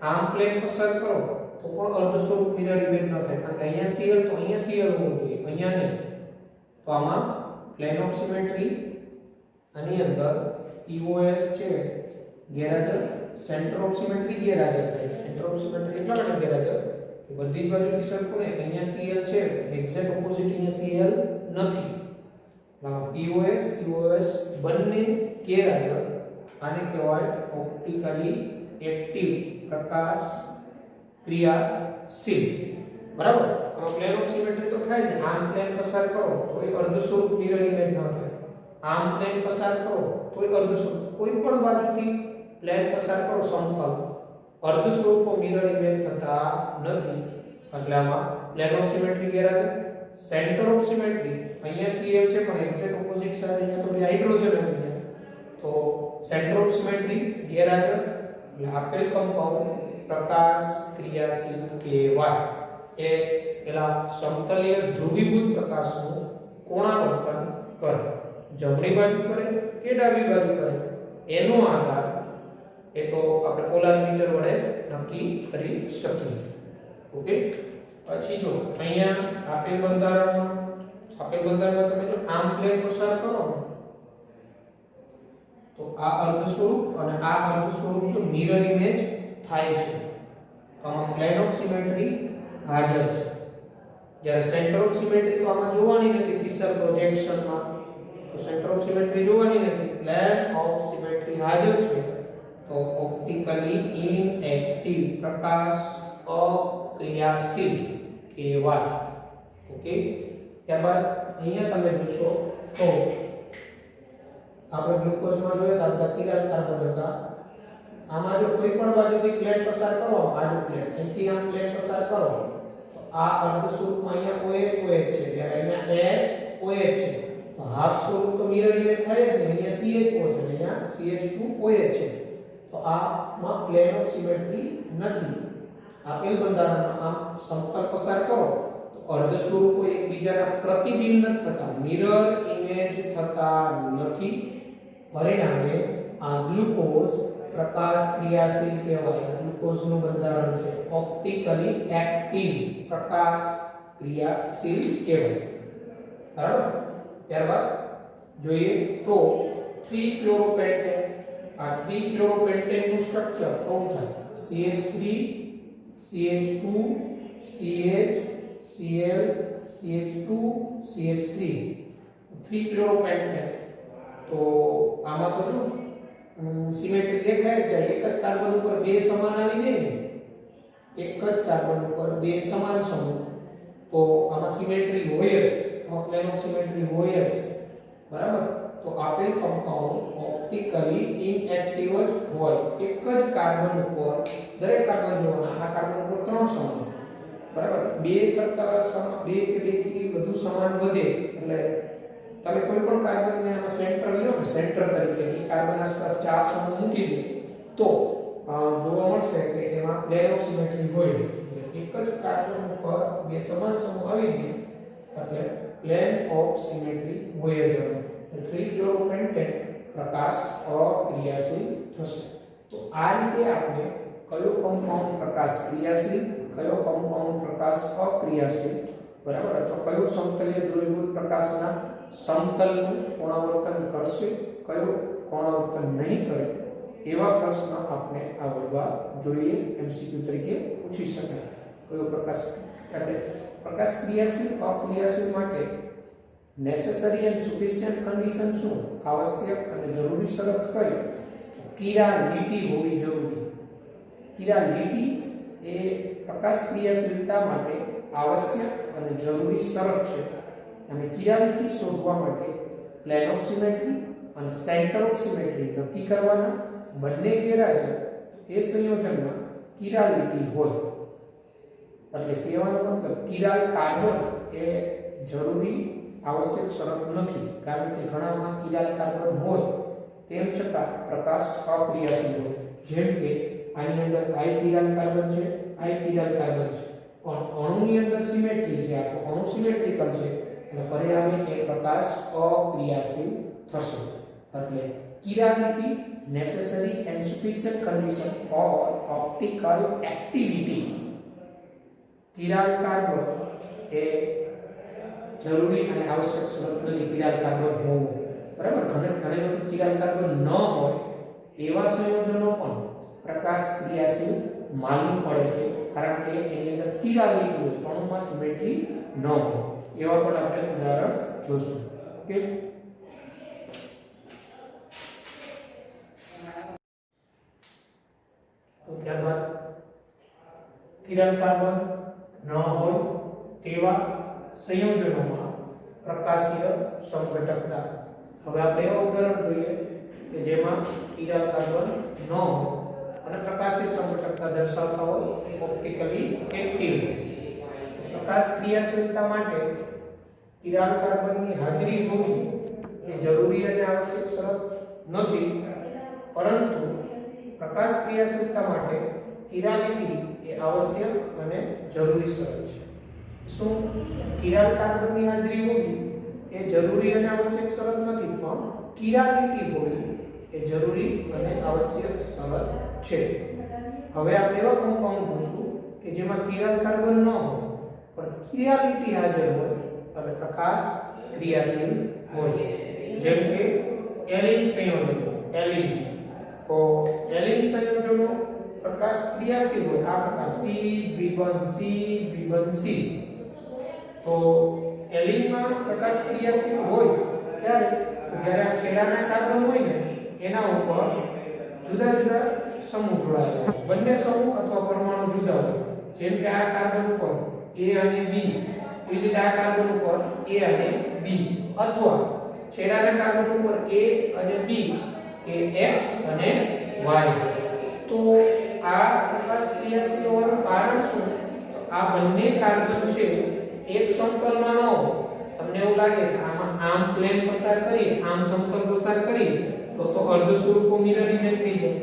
આમ પ્લેન પસાર કરો તો પણ અર્ધસ્વરૂપ મિરર ઇમેજ ન થાય, કારણ કે અહીંયા Cl તો અહીંયા Cl હોવું જોઈએ, અહીંયા નહીં. તો આમાં પ્લેન ઓફ સિમેટ્રી આની અંદર POS છે ગેરહાજર, સેન્ટર ઓફ સિમેટ્રી ગેરહાજર થાય. સેન્ટર ઓફ સિમેટ્રી એટલા માટે ગેરહાજર કે બધી જ બાજુથી સરખું ને, અહીંયા Cl છે, એક્ઝેક્ટ ઓપોઝિટ અહીંયા Cl નથી. POS COS બંને ગેરહાજર. આને કહેવાય ઓપ્ટિકલી એક્ટિવ પ્રકાશ ક્રિયાશીલ. બરાબર? તો પ્લેન ઓફ સિમેટ્રી તો થાય ને, આમ પ્લેન પસાર કરો તો એ અર્ધસ્વરૂપ મિરર ઇમેજ ન થાય. આમ પ્લેન પસાર કરો તો એ અર્ધસ્વરૂપ, કોઈ પણ બાજુથી પ્લેન પસાર કરો સમતલ, અર્ધસ્વરૂપો મિરર ઇમેજ થતા નથી. એટલે આમાં પ્લેન ઓફ સિમેટ્રી ગેરહાજર. સેન્ટર ઓફ સિમેટ્રી અહીંયા Cl છે પણ એક્ઝેક્ટ ઓપોઝિટ સાઈડ અહીંયા તો બે હાઇડ્રોજન આવી ગયા. તો સેન્ટર ઓફ સિમેટ્રી ગેરહાજર એટલે આપેલ કમ્પાઉન્ડ પ્રકાશ ક્રિયાશીલ કહેવાય. એ પેલા સમતલીય ધ્રુવીભૂત પ્રકાશનું કોણાવર્તન કરે, જમણી બાજુ કરે કે ડાબી બાજુ કરે એનો આધાર એ તો આપણે પોલારીમીટર વડે જ નક્કી કરી શકીએ. ઓકે. પછી જો અહીંયા આપેલ બંધારણમાં તમે જો આમ પ્લેન પસાર કરો તો આ અર્ધસ્વરૂપ અને આ અર્ધસ્વરૂપ જો મિરર ઇમેજ થાય છે. તો આમાં પ્લેન ઓફ સિમેટ્રી હાજર છે, જ્યારે સેન્ટર ઓફ સિમેટ્રી તો આમાં જોવાની નથી. ફિશર પ્રોજેક્શનમાં તો સેન્ટર ઓફ સિમેટ્રી જોવાની નથી. પ્લેન ઓફ સિમેટ્રી હાજર છે તો ઓપ્ટિકલી ઇનએક્ટિવ પ્રકાશ અક્રિયાશીલ કહેવાય. ઓકે. ત્યારબાદ અહીંયા તમે જોશો તો આપણે ગ્લુકોઝમાં જોઈએ તો બધા કિરાલ કાર્બન હતા. આમાં જો કોઈ પણ બાજુથી પ્લેન પસાર કરો, આડું પ્લેન અહીંથી આમ પ્લેન પસાર કરો તો આ અર્ધ સ્વરૂપમાં અહીંયા OH છે, ત્યારે અહીંયા HOH છે. તો હાફ સ્વરૂપ તો મિરર ઇમેજ થાય જ ને, અહીંયા CHO છે, અહીંયા CH2OH છે. તો આમાં પ્લેન ઓફ સિમેટ્રી નથી. આપેલ બંધારણમાં આમ સમતલ પસાર કરો તો અર્ધ સ્વરૂપો એકબીજાના પ્રતિબિંબ થતા, મિરર ઇમેજ થતા નથી. પરિણામે આ ગ્લુકોઝ પ્રકાશ ક્રિયાશીલ કહેવાય. ગ્લુકોઝનું બંધારણ છે ઓપ્ટિકલી એક્ટિવ પ્રકાશ ક્રિયાશીલ કહેવાય. બરાબર? ત્યારબાદ જોઈએ તો 3 ક્લોરોપેન્ટેન. આ 3 ક્લોરોપેન્ટેન નું સ્ટ્રક્ચર કેવું થાય? CH3 CH2 CH Cl CH2 CH3 3 ક્લોરોપેન્ટેન. તો આમાં તો જો સિમેટ્રી દેખાય જ જાય. એક જ કાર્બન ઉપર બે સમાન આવી જાય ને, એક જ કાર્બન ઉપર બે સમાન સમૂહ, તો આમાં સિમેટ્રી હોય જ, આમાં પ્લેન ઓફ સિમેટ્રી હોય જ, બરાબર. તો આપેલ કમ્પાઉન્ડ ઓપ્ટિકલી ઇનએક્ટિવ જ હોય. એક જ કાર્બન ઉપર દરેક કાર્બન જોવાના, આ કાર્બન ઉપર ત્રણ સમાન, બરાબર. બે કરતા બે કે બે થી વધુ સમાન વધે એટલે તમે કોઈ પણ કાર્બનને આમાં સેન્ટર લો ને, સેન્ટર તરીકે એ કાર્બન આસપાસ ચાર સમૂહ મૂકી દે તો જોવા મળશે કે એમાં પ્લેન ઓફ સિમેટ્રી હોય. એક જ કાર્બન ઉપર બે સમાન સમૂહ આવી ગઈ એટલે પ્લેન ઓફ સિમેટ્રી હોય જ. 3-chloropentan પ્રકાશ અક્રિયાશીલ થશે. તો આ રીતે આપણે કયો કમ્પાઉન્ડ પ્રકાશ ક્રિયાશીલ, કયો કમ્પાઉન્ડ પ્રકાશ અક્રિયાશીલ, બરાબર, અથવા કયો સમતલીય દ્રવ્યભૂત પ્રકાશના સમતલનું કોણાવર્તન કરશે, કયો કોણાવર્તન નહીં કરે, એવા પ્રશ્ન આપણે આવડવા જોઈએ. એમસીક્યુ તરીકે પૂછી શકાય. કયો પ્રકાશ એટલે પ્રકાશ ક્રિયાશીલ અક્રિયાશીલ માટે નેસેસરી એન્ડ સફિશિયન્ટ કન્ડિશન શું, આવશ્યક અને જરૂરી શરત કઈ? કિરાલિટી હોવી જરૂરી. કિરાલિટી એ પ્રકાશ ક્રિયાશીલતા માટે આવશ્યક અને જરૂરી શરત છે. અને કિરાલિટી શોધવા માટે પ્લેન ઓફ સિમેટ્રી અને સેન્ટર ઓફ સિમેટ્રી નક્કી કરવાના. બંને ગેરહાજર એ સંયોજનમાં કિરાલિટી હોય. એટલે કહેવાનો મતલબ કિરાલ કાર્બન એ જરૂરી આવશ્યક શરત નથી, કારણ કે ઘણામાં કિરાલ કાર્બન હોય તેમ છતાં પ્રકાશ અક્રિયાશીલ હોય. જેમ કે આની અંદર આઈ કિરાલ કાર્બન છે, આઈ કિરાલ કાર્બન છે, પણ અણુની અંદર સિમેટ્રી છે, આખો અણુ સિમેટ્રિકલ છે અને પરિણામે એ પ્રકાશ અક્રિયાશીલ થશે. એટલે chirality necessary and sufficient condition for optical activity. Chiral carbon એ જરૂરી અને આવશ્યક શરત નથી કિરાલ કાર્બન હોવું, બરાબર. ઘણી વખત કિરાલ કાર્બન ન હોય એવા સંયોજનો પણ પ્રકાશ ક્રિયાશીલ માલુમ પડે છે, કારણ કે એની અંદર કિરાલિટી હોય, અણુમાં સિમેટ્રી ન હોય. એવા પણ આપણે ઉદાહરણ જોશું. ઓકે, તો ત્યારબાદ કિરાલ કાર્બન ન હોય તેવા સંયોજનોમાં પ્રકાશીય સંઘટકતા. હવે આપણે એવા ઉદાહરણ જોઈએ કે જેમાં કિરાલ કાર્બન ન હોય અને પ્રકાશીય સંઘટકતા દર્શાવતા હોય, ઓપ્ટિકલી એક્ટિવ. પ્રકાશ ક્રિયાશીલતા માટે કિરાલ કાર્બનની હાજરી હોવી એ જરૂરી અને આવશ્યક શરત નથી, પરંતુ પ્રકાશ ક્રિયાશીલતા માટે કિરાલિટી એ આવશ્યક અને જરૂરી શરત છે. શું કિરાલ કાર્બનની હાજરી હોવી એ જરૂરી અને આવશ્યક શરત નથી, પણ કિરાલિટી હોવી એ જરૂરી અને આવશ્યક શરત છે. હવે આપણે એવા કમ્પાઉન્ડ જોશું કે જેમાં કિરાલ કાર્બન ન હોય પણ કિરાલિટી હાજર હોય અને પ્રકાશ ક્રિયાશીલ હોય. જેમ કે એલિન સંયોજનો. એલિન તો એલિન સંયોજનો પ્રકાશ ક્રિયાશીલ હોય, આ પ્રકાર C દ્વિબંધ C દ્વિબંધ C. તો એલિનમાં પ્રકાશ ક્રિયાશીલ હોય ત્યારે જ્યારે આ છેડાના કાર્બન હોય ને એના ઉપર જુદા જુદા સમૂહ જોડાયેલા હોય, બંને સમૂહ અથવા પરમાણુ જુદા હોય. જેમ કે આ કાર્બન ઉપર A અને B, એ રીતે આ કાર્બન ઉપર A અને B, અથવા છેડાના કાર્બન ઉપર A અને B એ X અને Y. તો આ પ્રકાશ ક્રિયાશીલ હોવાનું કારણ શું? તો આ બંને કાર્બન છે એક સમતલમાં ન હોય. તમને એવું લાગે કે આમાં આમ પ્લેન પસાર કરીએ, આમ સમતલ પસાર કરીએ તો અર્ધ સ્વરૂપો મિરર ઇમેજ થઈ જાય.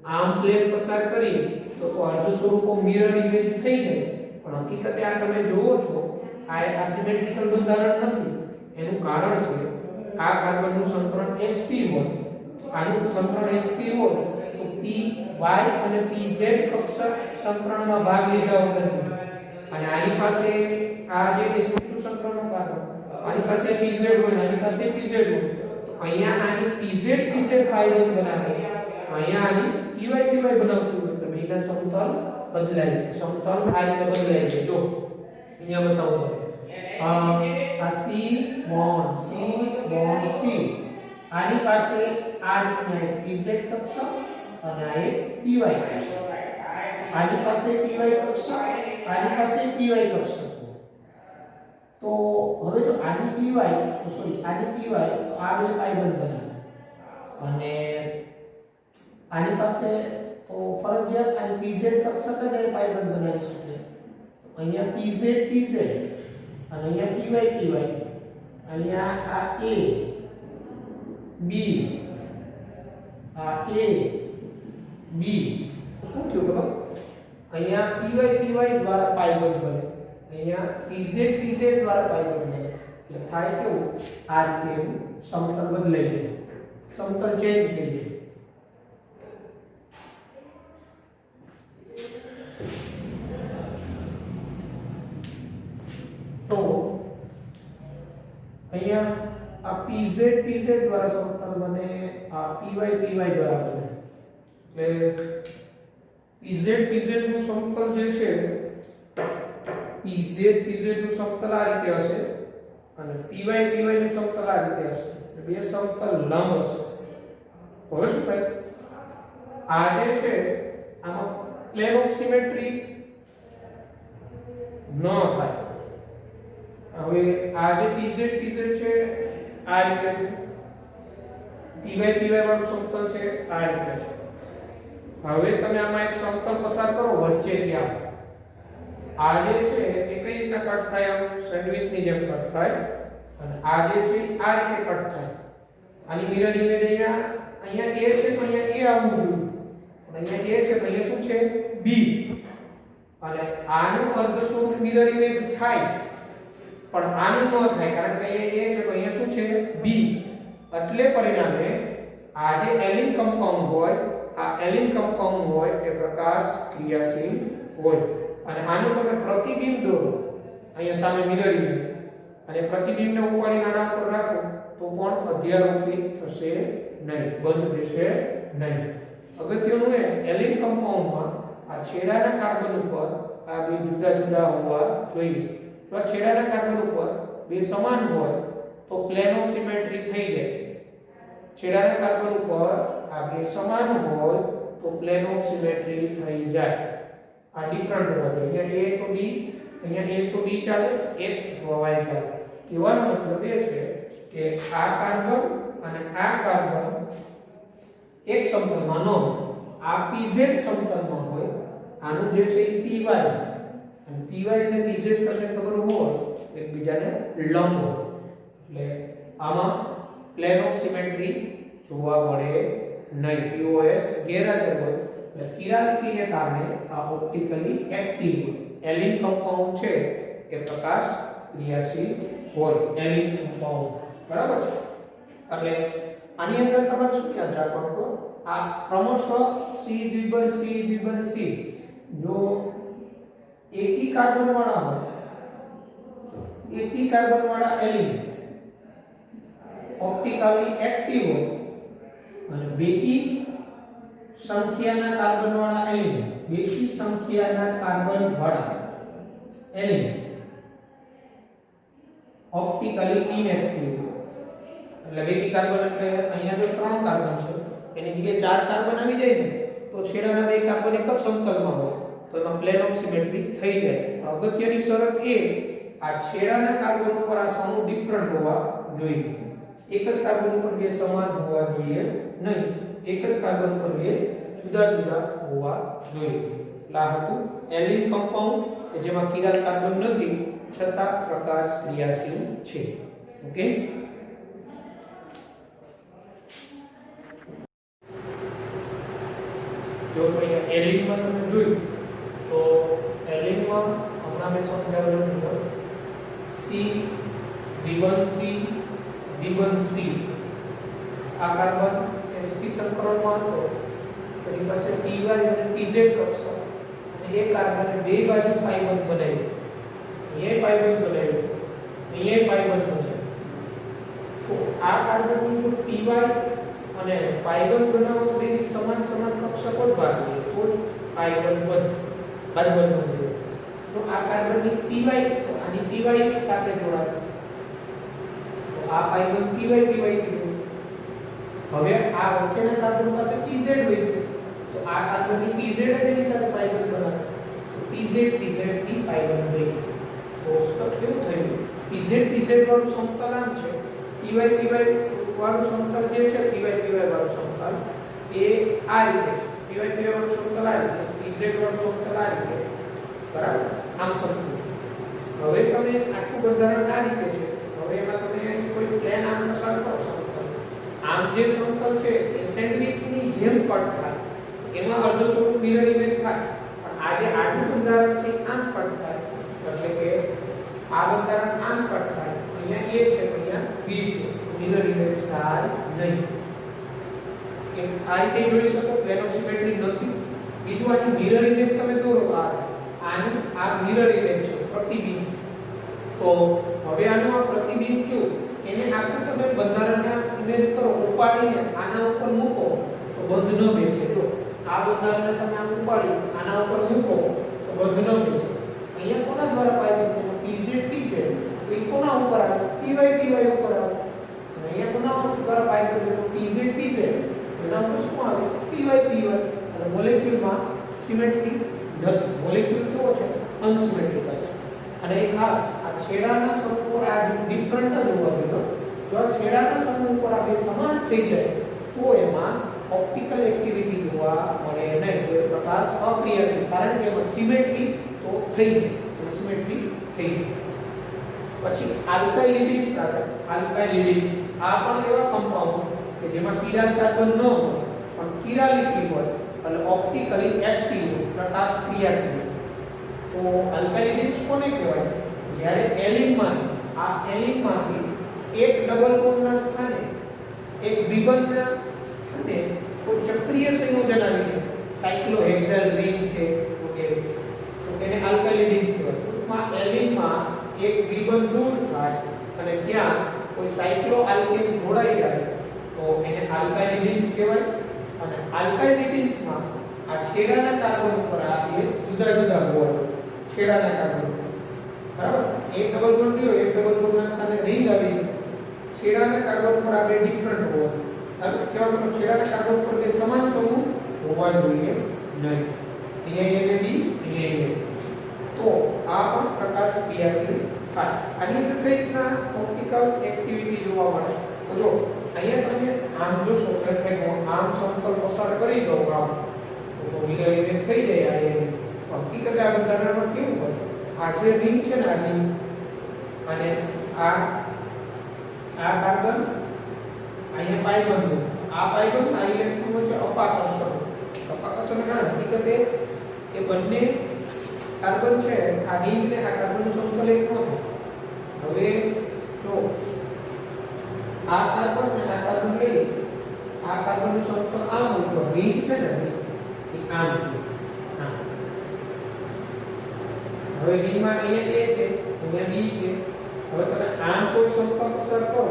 આમ પ્લેન પસાર કરીએ તો અર્ધ સ્વરૂપો મિરર ઇમેજ થઈ જાય. પણ હકીકતે આ તમે જોવો છો આ સિમેટ્રિકલ બંધારણ નથી. એનું કારણ છે આ કાર્બનનું સંકરણ sp હોય, આનું સંકરણ sp હોય તો py અને pz કક્ષક સંકરણમાં ભાગ લીધા વગર, અને આની પાસે આ જે sp2 સંકરણનો કાર્બન આની પાસે pz હોય, આની પાસે pz હોય, તો અહીંયા આની pz ફાઇલ બનાવે, અહીંયા આની py બનાવતું હોય, તો બેના સમતલ બદલાય. સમતલ આ રીતે બદલાય છે. જો અહીંયા બતાવું તો આ C બોન્ડ C, આની પાસે આ રીતના એક pz કક્ષક અને આ એક py કક્ષક આની પાસે py કક્ષક આની પાસે py કક્ષક તો હવે જો આની py તો સોરી આની py તો આ બે પાયબંધ બનાવે અને આની પાસે તો ફરજિયાત આની pz કક્ષક જ આ પાયબંધ બનાવી શકે અહીંયા pz pz અને અહીંયા py py અહીંયા આ a b આ a b તો શું થયું ખબર અહીંયા py py દ્વારા પાયબંધ બને અહીંયા pz pz દ્વારા પાયબંધ બને એટલે થાય કેવું આ રીતે સમતલ બદલાઈ ગયું સમતલ ચેન્જ થઈ ગયું તો અહીંયા આ pz pz દ્વારા સમતલ બને આ py py દ્વારા બને એટલે pz pz નું સમતલ જે છે pz pz નું સમતલ આ રીતે હશે અને py py નું સમતલ આ રીતે હશે એટલે બે સમતલ લંબ હશે હવે શું થાય આ જે છે આમાં પ્લેન ઓફ સિમેટ્રી ન થાય હવે આ જે pz pz છે આ રીતે છે py py વાળું સમતલ છે આ રીતે છે હવે તમે આમાં એક સમતલ પસાર કરો વચ્ચેથી આ જે છે એ કઈ રીતના કટ થાય આમ સેન્ડવિચની જેમ કટ થાય અને આ જે છે આ રીતે કટ થાય આની મિરર ઇમેજ અહીંયા a છે તો અહીંયા a આવવું જોઈએ અને અહીંયા a છે તો અહીંયા શું છે b અને આનું અર્ધસ્વરૂપ મિરર ઇમેજ થાય પણ આનું ન થાય કારણ કે અહીંયા a છે તો અહીંયા શું છે b એટલે પરિણામે આ જે એલિન કમ્પાઉન્ડ હોય આ એલિન કમ્પાઉન્ડ હોય એ પ્રકાશ ક્રિયાશીલ હોય અને આનું તમે પ્રતિબિંબ દોરો અહીંયા સામે મિરર ઇમેજ અને પ્રતિબિંબને ઉપાડી નાના પર રાખો તો પણ અધ્યારોપિત થશે નહીં બંધ રહેશે નહીં અગત્યનું એ એલિન કમ્પાઉન્ડમાં આ છેડાના કાર્બન ઉપર આ બે જુદા જુદા હોવા જોઈએ જો આ છેડાના કાર્બન ઉપર બે સમાન હોય તો પ્લેન ઓફ સિમેટ્રી થઈ જાય છેડાના કાર્બન ઉપર આ બે સમાન હોય તો પ્લેન ઓફ સિમેટ્રી થઈ જાય આ ડિફરન્ટ હોવા જોઈએ અહીંયા a તો b અહીંયા a તો b ચાલે x અથવા y ચાલે કહેવાનો મતલબ એ છે કે આ કાર્બન અને આ કાર્બન એક સમતલમાં ન હોય આ pz સમતલમાં હોય આનું જે છે એ py અને py અને pz તમને ખબર હોય એકબીજાને લંબ હોય એટલે આમાં પ્લેન ઓફ સિમેટ્રી જોવા મળે નહીં POS ગેરહાજર હોય એટલે કિરાલિટીને કારણે આ ઓપ્ટિકલી એક્ટિવ એલિન કમ્પાઉન્ડ છે એ પ્રકાશ ક્રિયાશીલ હોય એલિન કમ્પાઉન્ડ બરાબર છે એટલે આની અંદર તમારે શું યાદ રાખવાનું આ ક્રમશઃ C દ્વિબંધ C દ્વિબંધ C જો એકી કાર્બન વાળા હોય એકી કાર્બન વાળા એલિન ઓપ્ટિકલી એક્ટિવ હોય અને બેકી સંખ્યાના કાર્બન વાળા એલિન બેકી સંખ્યાના કાર્બન વાળા એલિન ઓપ્ટિકલી ઇનએક્ટિવ એટલે બેકી કાર્બન એટલે અહીંયા જો 3 કાર્બન છે એની જગ્યાએ 4 કાર્બન આવી જાય ને તો છેડાના બે કાર્બન એક જ સમતલમાં હોય તો એમાં પ્લેન ઓફ સિમેટ્રી થઈ જાય અગત્યની શરત એ આ છેડાના કાર્બન ઉપર આ સમૂહ ડિફરન્ટ હોવા જોઈએ એક જ કાર્બન ઉપર બે સમાન હોવા જોઈએ નહીં એક જ કાર્બન પર બે જુદા જુદા હોવા જોઈએ એટલે આ હતું એલિન કમ્પાઉન્ડ કે જેમાં કિરાલ કાર્બન નથી છતાં પ્રકાશ ક્રિયાશીલ છે ઓકે જો અહીંયા એલિનમાં તમે જોયું તો એલિનમાં હમણાં મેં સમજાવેલું છે C દ્વિબંધ C દ્વિબંધ C આ કાર્બન sp સંકરણમાં હતો તેની પાસે py અને pz કક્ષક અને એ કાર્બન બે બાજુ પાયબંધ બનાવ્યું એ પાયબંધ બનાવ્યું એ પાયબંધ બનાવ્યું તો આ કાર્બનની જો py અને પાયબંધ બનાવવા બેની સમાન કક્ષકો જ બાકી તો જ પાયબંધ બને બાજુબાજુ બને જો આ કાર્બનની py તો આની py સાથે જોડાશે તો આ પાયબંધ py કીધું હવે આ વચ્ચેના કાર્બન પાસે pz હોય છે તો આ કાર્બનની pz એની સાથે પાઈ બોન્ડ બનાવે pz pz થી પાઈ બોન્ડ બને તો સ્ટોક કેવું થયું pz pz વાળું સમતલ આમ છે py py વાળું સમતલ જે છે py py વાળું સમતલ એ આ રીતે છે py py વાળું સમતલ આ રીતે pz વાળું સમતલ આ રીતે બરાબર આમ સમતલ હવે તમે આખું બંધારણ આ રીતે છે હવે એમાં તમે કોઈ પ્લેન આમ પસાર કરો સમતલ આમ જે સમતલ છે એ સેન્ડવિચની જેમ કટ થાય એમાં અર્ધ સ્વરૂપ મિરર ઇમેજ થાય પણ આ જે આખું બંધારણ છે આમ કટ થાય એટલે કે આ બંધારણ આમ કટ થાય અહીંયા a છે અહીંયા b છે મિરર ઇમેજ થાય નહીં એક આ રીતે જોઈ શકો પ્લેન ઓફ સિમેટ્રી નથી બીજું આની મિરર ઇમેજ તમે દોરો આનું આ મિરર ઇમેજ છે પ્રતિબિંબ તો હવે આનું આ પ્રતિબિંબ કયું એને આખું તમે બંધારણના ઇમેજ કરો ઉપાડીને આના ઉપર મૂકો તો બંધ ન બેસે જો આ બંધારણને તમે આમ ઉપાડી આના ઉપર મૂકો તો બંધ ન બેસે અહીંયા કોના દ્વારા પાઈ છે pz pz તો કોના ઉપર આવે py py ઉપર આવે અને અહીંયા કોના દ્વારા પાઈ છે pz pz એના ઉપર શું આવે py py અને મોલેક્યુલમાં સિમેટ્રી નથી મોલેક્યુલ કેવો છે અનસિમેટ્રિકલ છે અને એ ખાસ આ છેડાના સમૂહ પર આ ડિફરન્ટ જ હોવા જોઈએ જો છેડાના સમૂહ પર આ બે સમાન થઈ જાય તો એમાં ઓપ્ટિકલ એક્ટિવિટી જોવા મળે નહીં તો એ પ્રકાશ અક્રિયાશીલ કારણ કે એમાં સિમેટ્રી તો થઈ જાય સિમેટ્રી થઈ જાય પછી આલ્કાઇલિડિન્સ આવે આલ્કાઇલિડિન્સ આ પણ એવા કમ્પાઉન્ડ કે જેમાં કિરાલ કાર્બન ન હોય પણ કિરાલિટી હોય એટલે ઓપ્ટિકલી એક્ટિવ પ્રકાશ ક્રિયાશીલ તો આલ્કાઇલિડિન્સ કોને કહેવાય જ્યારે એલિનમાંથી એક ડબલ બોન્ડના સ્થાને એક દ્વિબંધના સ્થાને કોઈ ચક્રીય સંયોજન આવી જાય સાયક્લોહેક્સાલ રિંગ છે વગેરે તો તેને આલ્કાઇલિડિન્સ કહેવાય ટૂંકમાં એલિનમાં એક દ્વિબંધ દૂર થાય અને ત્યાં કોઈ સાયક્લોઆલ્કેન જોડાઈ જાય તો એને આલ્કાઇલિડિન્સ કહેવાય અને આલ્કાઇલિડિન્સમાં આ છેડાના કાર્બન ઉપર આ બે જુદા જુદા બોન્ડ છેડાના કાર્બન બરાબર એક ડબલ બોન્ડ લ્યો એક ડબલ બોન્ડના સ્થાને રિંગ આવી છેડાના કાર્બન પર આ બે ડિફરન્ટ બોન્ડ એટલે કેવા કે છેડાના કાર્બન પર બે સમાન સમૂહ હોવા જોઈએ નહીં A અને B તો આ પણ પ્રકાશ ક્રિયાશીલ થાય આની અંદર કઈ રીતના ઓપ્ટિકલ એક્ટિવિટી જોવા મળે તો જો અહીંયા તમે આમ જોશો કે આમ સમતલ પસાર કરી દો આમ તો મિરર ઇમેજ થઈ જાય આ હકીકતે આ બંધારણમાં કેવું હોય આ જે રિંગ છે ને આ રિંગ અને આ કાર્બન અહીંયા પાઈ બંધ આ પાઈ બંધ આ ઇલેક્ટ્રોન વચ્ચે અપાકર્ષણ કારણ હકીકતે એ બંને કાર્બન છે આ રિંગ ને આ કાર્બનનું સમતલ એક ન થાય હવે જો આ કાર્બન ને આ કાર્બન લઈ આ કાર્બનનું સમતલ આમ હોય તો રિંગ છે ને એ આમ હવે રિંગમાં અહીંયા A છે અહીંયા B છે હવે તમે આમ કોઈ સમતલ પસાર કરો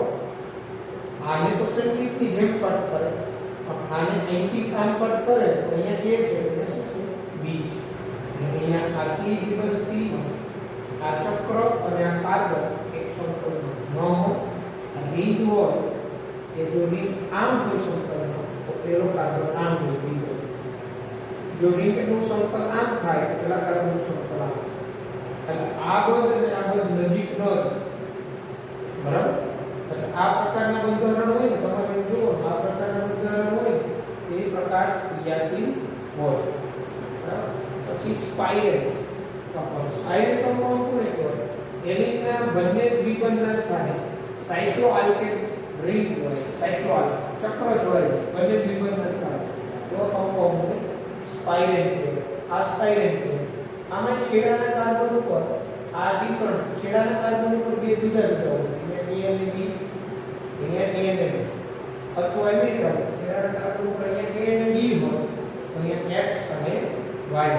આને તો સેન્ટ્રિકની જેમ કટ કરે પણ આને અહીંથી આમ કટ કરે તો અહીંયા A છે એટલે શું છે B છે અહીંયા આ C ઇક્વલ C આ ચક્ર અને આ કાર્બન એક સમતલમાં ન હોય આ રિંગ હોય એ જો રિંગ આમ હોય સમતલમાં તો પેલો કાર્બન આમ હોય B હોય જો રિંગનું સમતલ આમ થાય તો પેલા કાર્બનનું સમતલ આમ એટલે આ બંધ અને આ બંધ નજીક ન બરાબર એટલે આ પ્રકારના બંધારણ હોય ને તમારે જુઓ આ પ્રકારના બંધારણ હોય એ પ્રકાશ ક્રિયાશીલ હોય બરાબર પછી સ્પાઇરલ કમ્પાઉન્ડ કોને કહેવાય એલિનના બંને દ્વિબંધના સ્થાને સાયક્લોઆલ્કેન રિંગ હોય સાયક્લોઆલ ચક્ર જોડાય બંને દ્વિબંધના સ્થાને તો કમ્પાઉન્ડ સ્પાઇરલ કહેવાય આ સ્પાઇરલ કહેવાય આમાં છેડાના કાર્બન ઉપર આ ડિફરન્ટ છેડાના કાર્બન ઉપર બે જુદા જુદા હોય અહીંયા A અને B અહીંયા A અને B અથવા એમ કહેવાય છેડાના કાર્બન ઉપર અહીંયા A અને B હોય અહીંયા X અને Y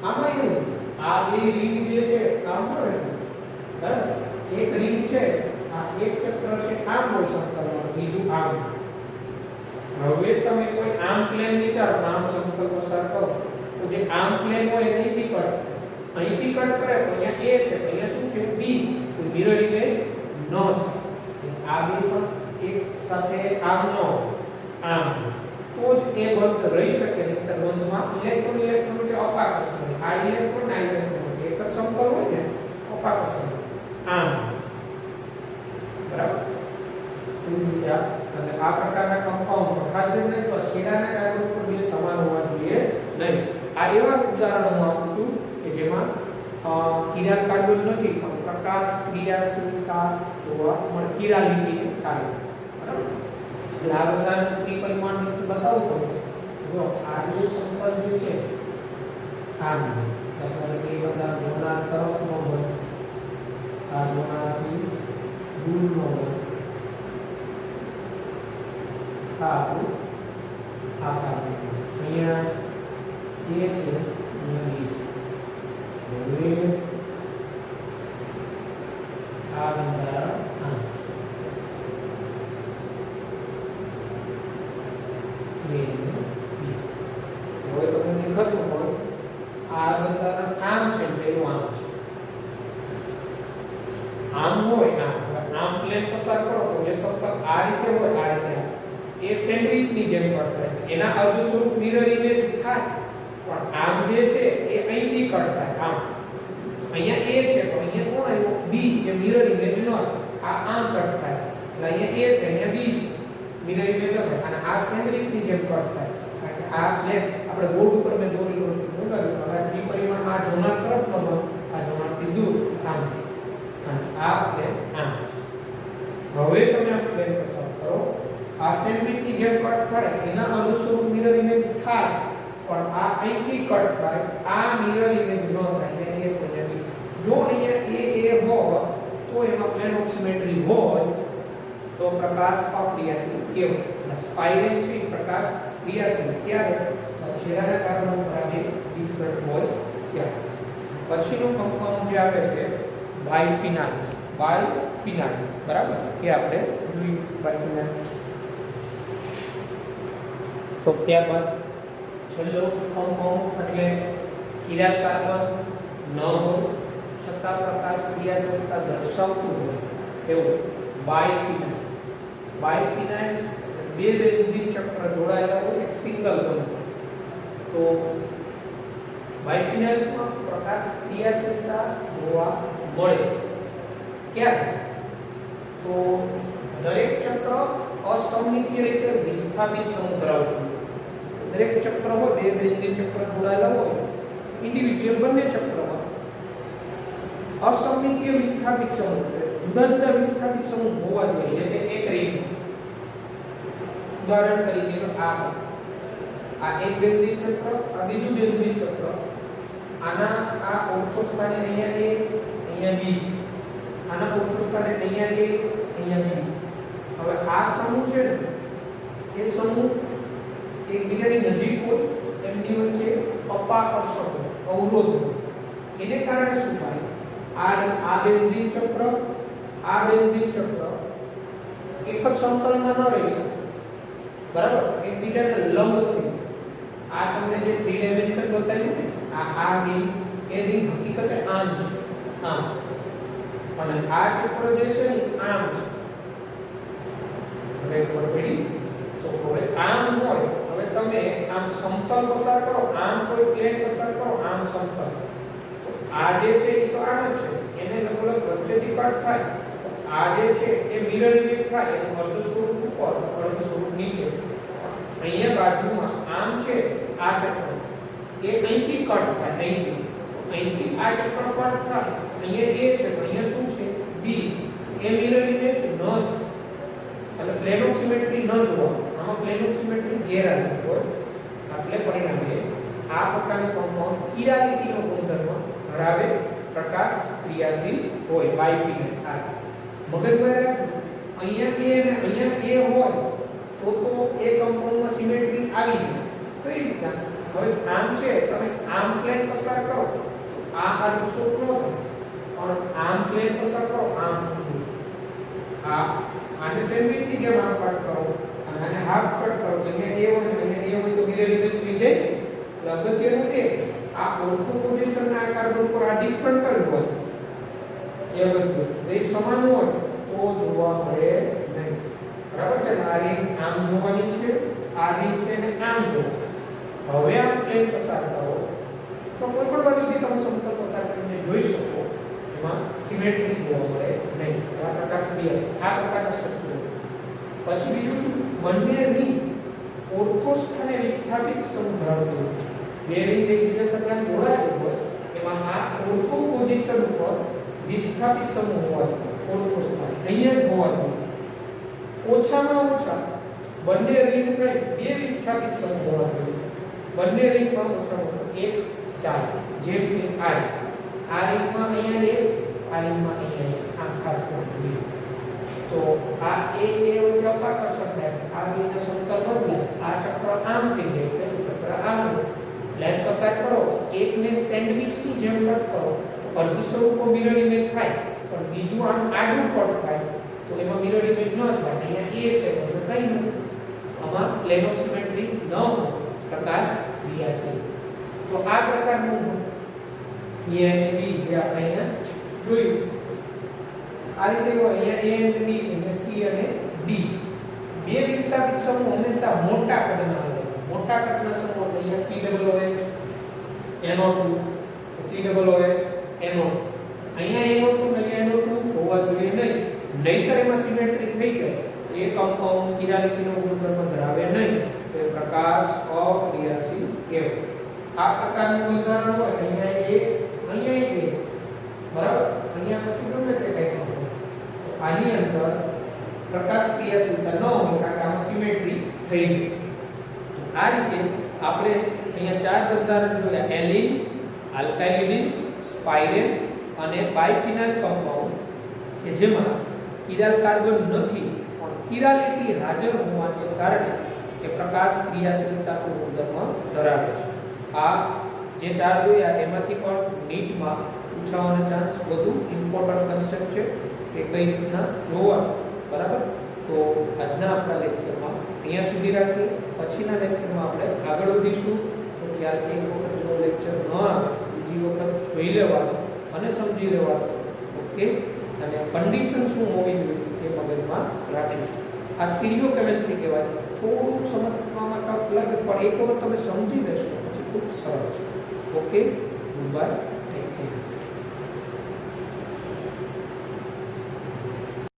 આમાં એવું આ બે રિંગ જે છે આમ હોય બરાબર એક રિંગ છે આ એક ચક્ર છે આમ હોય સમતલમાં બીજું આમ હવે તમે કોઈ આમ પ્લેન વિચારો આમ સમતલ પસાર કરો તો જે આમ પ્લેન હોય અહીંથી કટ કરે તો અહીંયા A છે અહીંયા શું છે B તો મિરર ઇમેજ ન થાય આ બે પણ એક સાથે આમ ન આમ તો જ એ બંધ રહી શકે. નહીંતર બંધમાં ઇલેક્ટ્રોન ઇલેક્ટ્રોન જે અપાકર્ષણ, આ ઇલેક્ટ્રોન આ ઇલેક્ટ્રોન એક જ સમતલ હોય ને અપાકર્ષણ આમ, બરાબર. અને આ પ્રકારના કમ્પાઉન્ડ ખાસ કરીને તો છેડાના કાર્બન પર બે સમાન હોવા જોઈએ નહીં. આ એવા ઉદાહરણો હું આપું છું કે જેમાં કિરાલ કાર્બન નથી પણ પ્રકાશ ક્રિયાશીલતા જોવા મળે, કિરાલિટીને કારણે, બરાબર. એટલે આ બધા ત્રિપરિમાણ બતાવું તો જો આ જે સમતલ જે છે આમ એટલે કે બધા જોનાર તરફનો હોય, આ જોનારથી દૂરનો હોય, આ અહીંયા એ છે, અહીંયા બી છે. હવે આ બંધારણ હવે તમને દેખાતું હોય આ બંધારણ આમ છે, પેલું આમ છે. આમ હોય આમ પ્લેન પસાર કરો તો જે સતત આ રીતે હોય, આ રીતે એ સેન્ડવિચ ની જેમ કરતા એના અર્ધ સ્વરૂપ મિરર ઇમેજ થાય. પણ આમ જે છે એ અહીંથી કટ થાય. આમ અહીંયા એ છે પણ અહીંયા કોણ આવ્યો બી, એ મિરર ઇમેજ નો આ આમ કટ થાય. એટલે અહીંયા એ છે, અહીંયા બી છે, મિરર ઇમેજ નો થાય. અને આ સેન્ડવિચ ની જેમ કટ થાય. કારણ કે આ પ્લેન આપણે બોર્ડ ઉપર મેં દોરેલું છે, બરાબર. હવે ત્રિપરિમાણમાં આ જોનાર તરફ નો આ જોનારથી દૂર આમ, અને આ પ્લેન આમ છે. હવે તમે આ પ્લેન પસંદ કરો, આ સેન્ડવિચ ની જેમ કટ થાય એના અનુરૂપ મિરર ઇમેજ થાય. પણ આ અહીંથી કટ થાય, આ મિરર ઇમેજ ન થાય. એ પોઈન્ટ જો અહીંયા એ હોય તો એમાં પ્લેન ઓફ સિમેટ્રી હોય તો પ્રકાશ અક્રિયાશીલ કહેવાય. સ્પાઇરલ છે પ્રકાશ ક્રિયાશીલ ક્યારે છેડાના કાર્બન પર જે ડિફરન્ટ હોય ત્યારે. પછીનું કમ્પાઉન્ડ જે આવે છે બાયફિનાઇલ્સ, બાયફિનાઇલ, બરાબર. કે આપણે જોઈ બાયફિનાઇલ. તો ત્યારબાદ છેલ્લો કમ્પાઉન્ડ એટલે કિરાલ કાર્બન ન હોય છતાં પ્રકાશ ક્રિયાશીલતા દર્શાવતું હોય એવું બાયફિનાઇલ્સ. બાયફિનાઇલ્સ બે બેન્ઝીન ચક્ર જોડાયેલા હોય એક સિંગલ બંધ. તો બાયફિનાઇલ્સમાં પ્રકાશ ક્રિયાશીલતા જોવા મળે ક્યારે? તો દરેક ચક્ર અસમમિતીય રીતે વિસ્થાપિત સમૂહ ધરાવતું. દરેક ચક્ર હોય બે બેન્ઝીન ચક્ર જોડાયેલા હોય, ઇન્ડિવિડ્યુઅલ બંને ચક્ર હોય, અસમમિતીય વિસ્થાપિત સમૂહ, જુદા જુદા વિસ્થાપિત સમૂહ હોવા જોઈએ. જે એક રીત, ઉદાહરણ તરીકે આ એક બેન્ઝીન ચક્ર, આ બીજું બેન્ઝીન ચક્ર, આના આ ઓર્થો સ્થાને અહીંયા A, અહીંયા B, આના ઓર્થો સ્થાને અહીંયા A, અહીંયા B. હવે આ સમૂહ છે ને એ સમૂહ એકબીજાની નજીક હોય, એમની વચ્ચે અપાકર્ષક અવરોધ, એને કારણે શું થાય? આ બેન્ઝીન ચક્ર, આ બેન્ઝીન ચક્ર એક જ સમતલમાં ન રહી શકે, બરાબર. એકબીજાને લંબ થઈ. આ તમને જે 3 ડાયમેન્શન બતાવ્યું ને, આ રિંગ, એ રિંગ હકીકતે આમ છે, આમ. અને આ ચક્ર જે છે ને આમ છે. હવે પડી તો હવે આમ હોય, હવે તમે આમ સમતલ પસાર કરો, આમ કોઈ પ્લેન પસાર કરો, આમ સમતલ. આ જે છે એ તો આમ જ છે, એને લગભગ વચ્ચેથી કટ થાય. આ જે છે એ મિરર ઇમેજ થાય, એનું અર્ધ સ્વરૂપ ઉપર, અર્ધ સ્વરૂપ નીચે. અહીંયા બાજુમાં આમ છે આ ચક્ર, એ અહીંથી કટ થાય, અહીંથી આ ચક્ર કટ થાય. અહીંયા એ છે, અહીંયા શું છે બી, એ મિરર ઇમેજ ન થાય. એટલે પ્લેન ઓફ સિમેટ્રી ન જોવા, આમાં પ્લેન ઓફ સિમેટ્રી ગેરહાજર હોય. એટલે પરિણામે આ પ્રકારનું કમ્પાઉન્ડ કિરાલિટીનો ગુણધર્મ ધરાવે, પ્રકાશ ક્રિયાશીલ હોય, બાયફિનાઇલ. આ મગજમાં અહીંયા એ અને અહીંયા એ હોય તો એ કમ્પાઉન્ડમાં સિમેટ્રી આવી જાય. તો એ રીતના હવે આમ છે, તમે આમ પ્લેન પસાર કરો, આ અર્ધ સ્વરૂપ ન થાય. પણ આમ પ્લેન પસાર કરો, આમ આને સેન્ડવિચની જેમ આમ કટ કરો, અને આને હાફ કટ કરો, અહીંયા એ હોય અને અહીંયા એ હોય તો મિરર ઇમેજ થઈ જાય. અગત્યનું કે આ ઓર્થો પોઝિશનના આકાર ઉપર આ ડિફરન્ટ જ હોય, એ અગત્ય. એ સમાન હોય તો જોવા મળે નહીં, બરાબર છે. આ રીત આમ જોવાની છે, આ રીત છે ને આમ જો હવે આમ પ્લેન પસાર કરો તો કોઈ પણ બાજુથી તમે સમતલ પસાર કરીને જોઈ શકો એમાં સિમેટ્રી જોવા મળે નહીં. આ પ્રકાશ ક્રિયા છે, આ પ્રકારના સ્ટ્રક્ચર. પછી બીજું શું, બંને રિંગ ઓર્થો સ્થાને વિસ્થાપિત સમૂહ ધરાવતી હોય. બે રિંગ એકબીજા સાથે જોડાયેલી હોય એમાં આ ઓર્થો પોઝિશન ઉપર વિસ્થાપિત સમૂહ હોવાથી ઓર્થો સ્થાને અહીંયા જ હોવાથી ઓછામાં ઓછા બંને રિંગ થઈ બે વિસ્થાપિત સમૂહ હોવાથી બંને રિંગમાં ઓછામાં ઓછો એક ચાર્જ, જેમ કે આ રિંગમાં અહીંયા એક, આ રિંગમાં અહીંયા એક, આમ ખાસ કરીને તો આ એ વચ્ચે અપાકર્ષણ થાય, આ બેને સમતલ બદલે આ ચક્ર આમ થઈ જાય, પેલું ચક્ર આમ લાઈન પસાર કરો, એકને સેન્ડવિચની જેમ કટ કરો અર્ધ સ્વરૂપો મિરર ઇમેજ થાય, પણ બીજું આમ આડું કટ થાય તો એમાં મિરર ઇમેજ ન થાય. અહીંયા એ છે એટલે કંઈ નથી, આમાં પ્લેન ઓફ સિમેટ્રી ન હોય, પ્રકાશ ક્રિયાશીલ. તો આ પ્રકારનું એ અને બી જે આપણે અહીંયા જોયું આ રીતે હોય. અહીંયા A અને B અને C અને D બે વિસ્થાપિત સમૂહ હંમેશા મોટા કદના હોય. મોટા કદના સમૂહ એટલે અહીંયા COOH NO2 COOH NO. અહીંયા NO2 ને NO2 હોવા જોઈએ નહીં, નહીતર એમાં સિમેટ્રી થઈ જાય. એ કમ્પાઉન્ડ કિરાલિટીનો ગુણધર્મ ધરાવે નહીં, તો એ પ્રકાશ અક્રિયાશીલ કહેવાય. આ પ્રકારનું ઉદાહરણ હોય અહીંયા એક બરાબર, અહીંયા પછી ગમે તે કંઈક આની અંદર પ્રકાશ ક્રિયાશીલતા ન હોય કારણ કે આમાં સિમેટ્રી થઈ ગઈ. આ રીતે આપણે અહીંયા ચાર ઉદાહરણ જોયા: એલિન, આલ્કાઇલિડિન્સ, સ્પાઇરેન અને બાયફિનાઇલ કમ્પાઉન્ડ કે જેમાં કિરાલ કાર્બન નથી પણ કિરાલિટી હાજર હોવાને કારણે એ પ્રકાશ ક્રિયાશીલતાનો ગુણધર્મ ધરાવે છે. આ જે ચાર જોયા એમાંથી પણ નીટમાં પૂછવાનો ચાન્સ બધું ઇમ્પોર્ટન્ટ કન્સેપ્ટ છે કે કઈ રીતના જોવાનું, બરાબર. તો આજના આપણા લેક્ચરમાં અહીંયા સુધી રાખીએ. પછીના લેક્ચરમાં આપણે આગળ વધીશું. જો ખ્યાલ એક વખત જો લેક્ચર ન આવે બીજી વખત જોઈ લેવાનું અને સમજી લેવાનું, ઓકે. અને કન્ડિશન શું હોવી જોઈએ એ મગજમાં રાખીશું. આ સ્ટીરિયો કેમિસ્ટ્રી કહેવાય. થોડું સમજવામાં ટફ લાગે પણ એક વખત તમે સમજી લેશો પછી ખૂબ સરળ છે. Okay, good bye.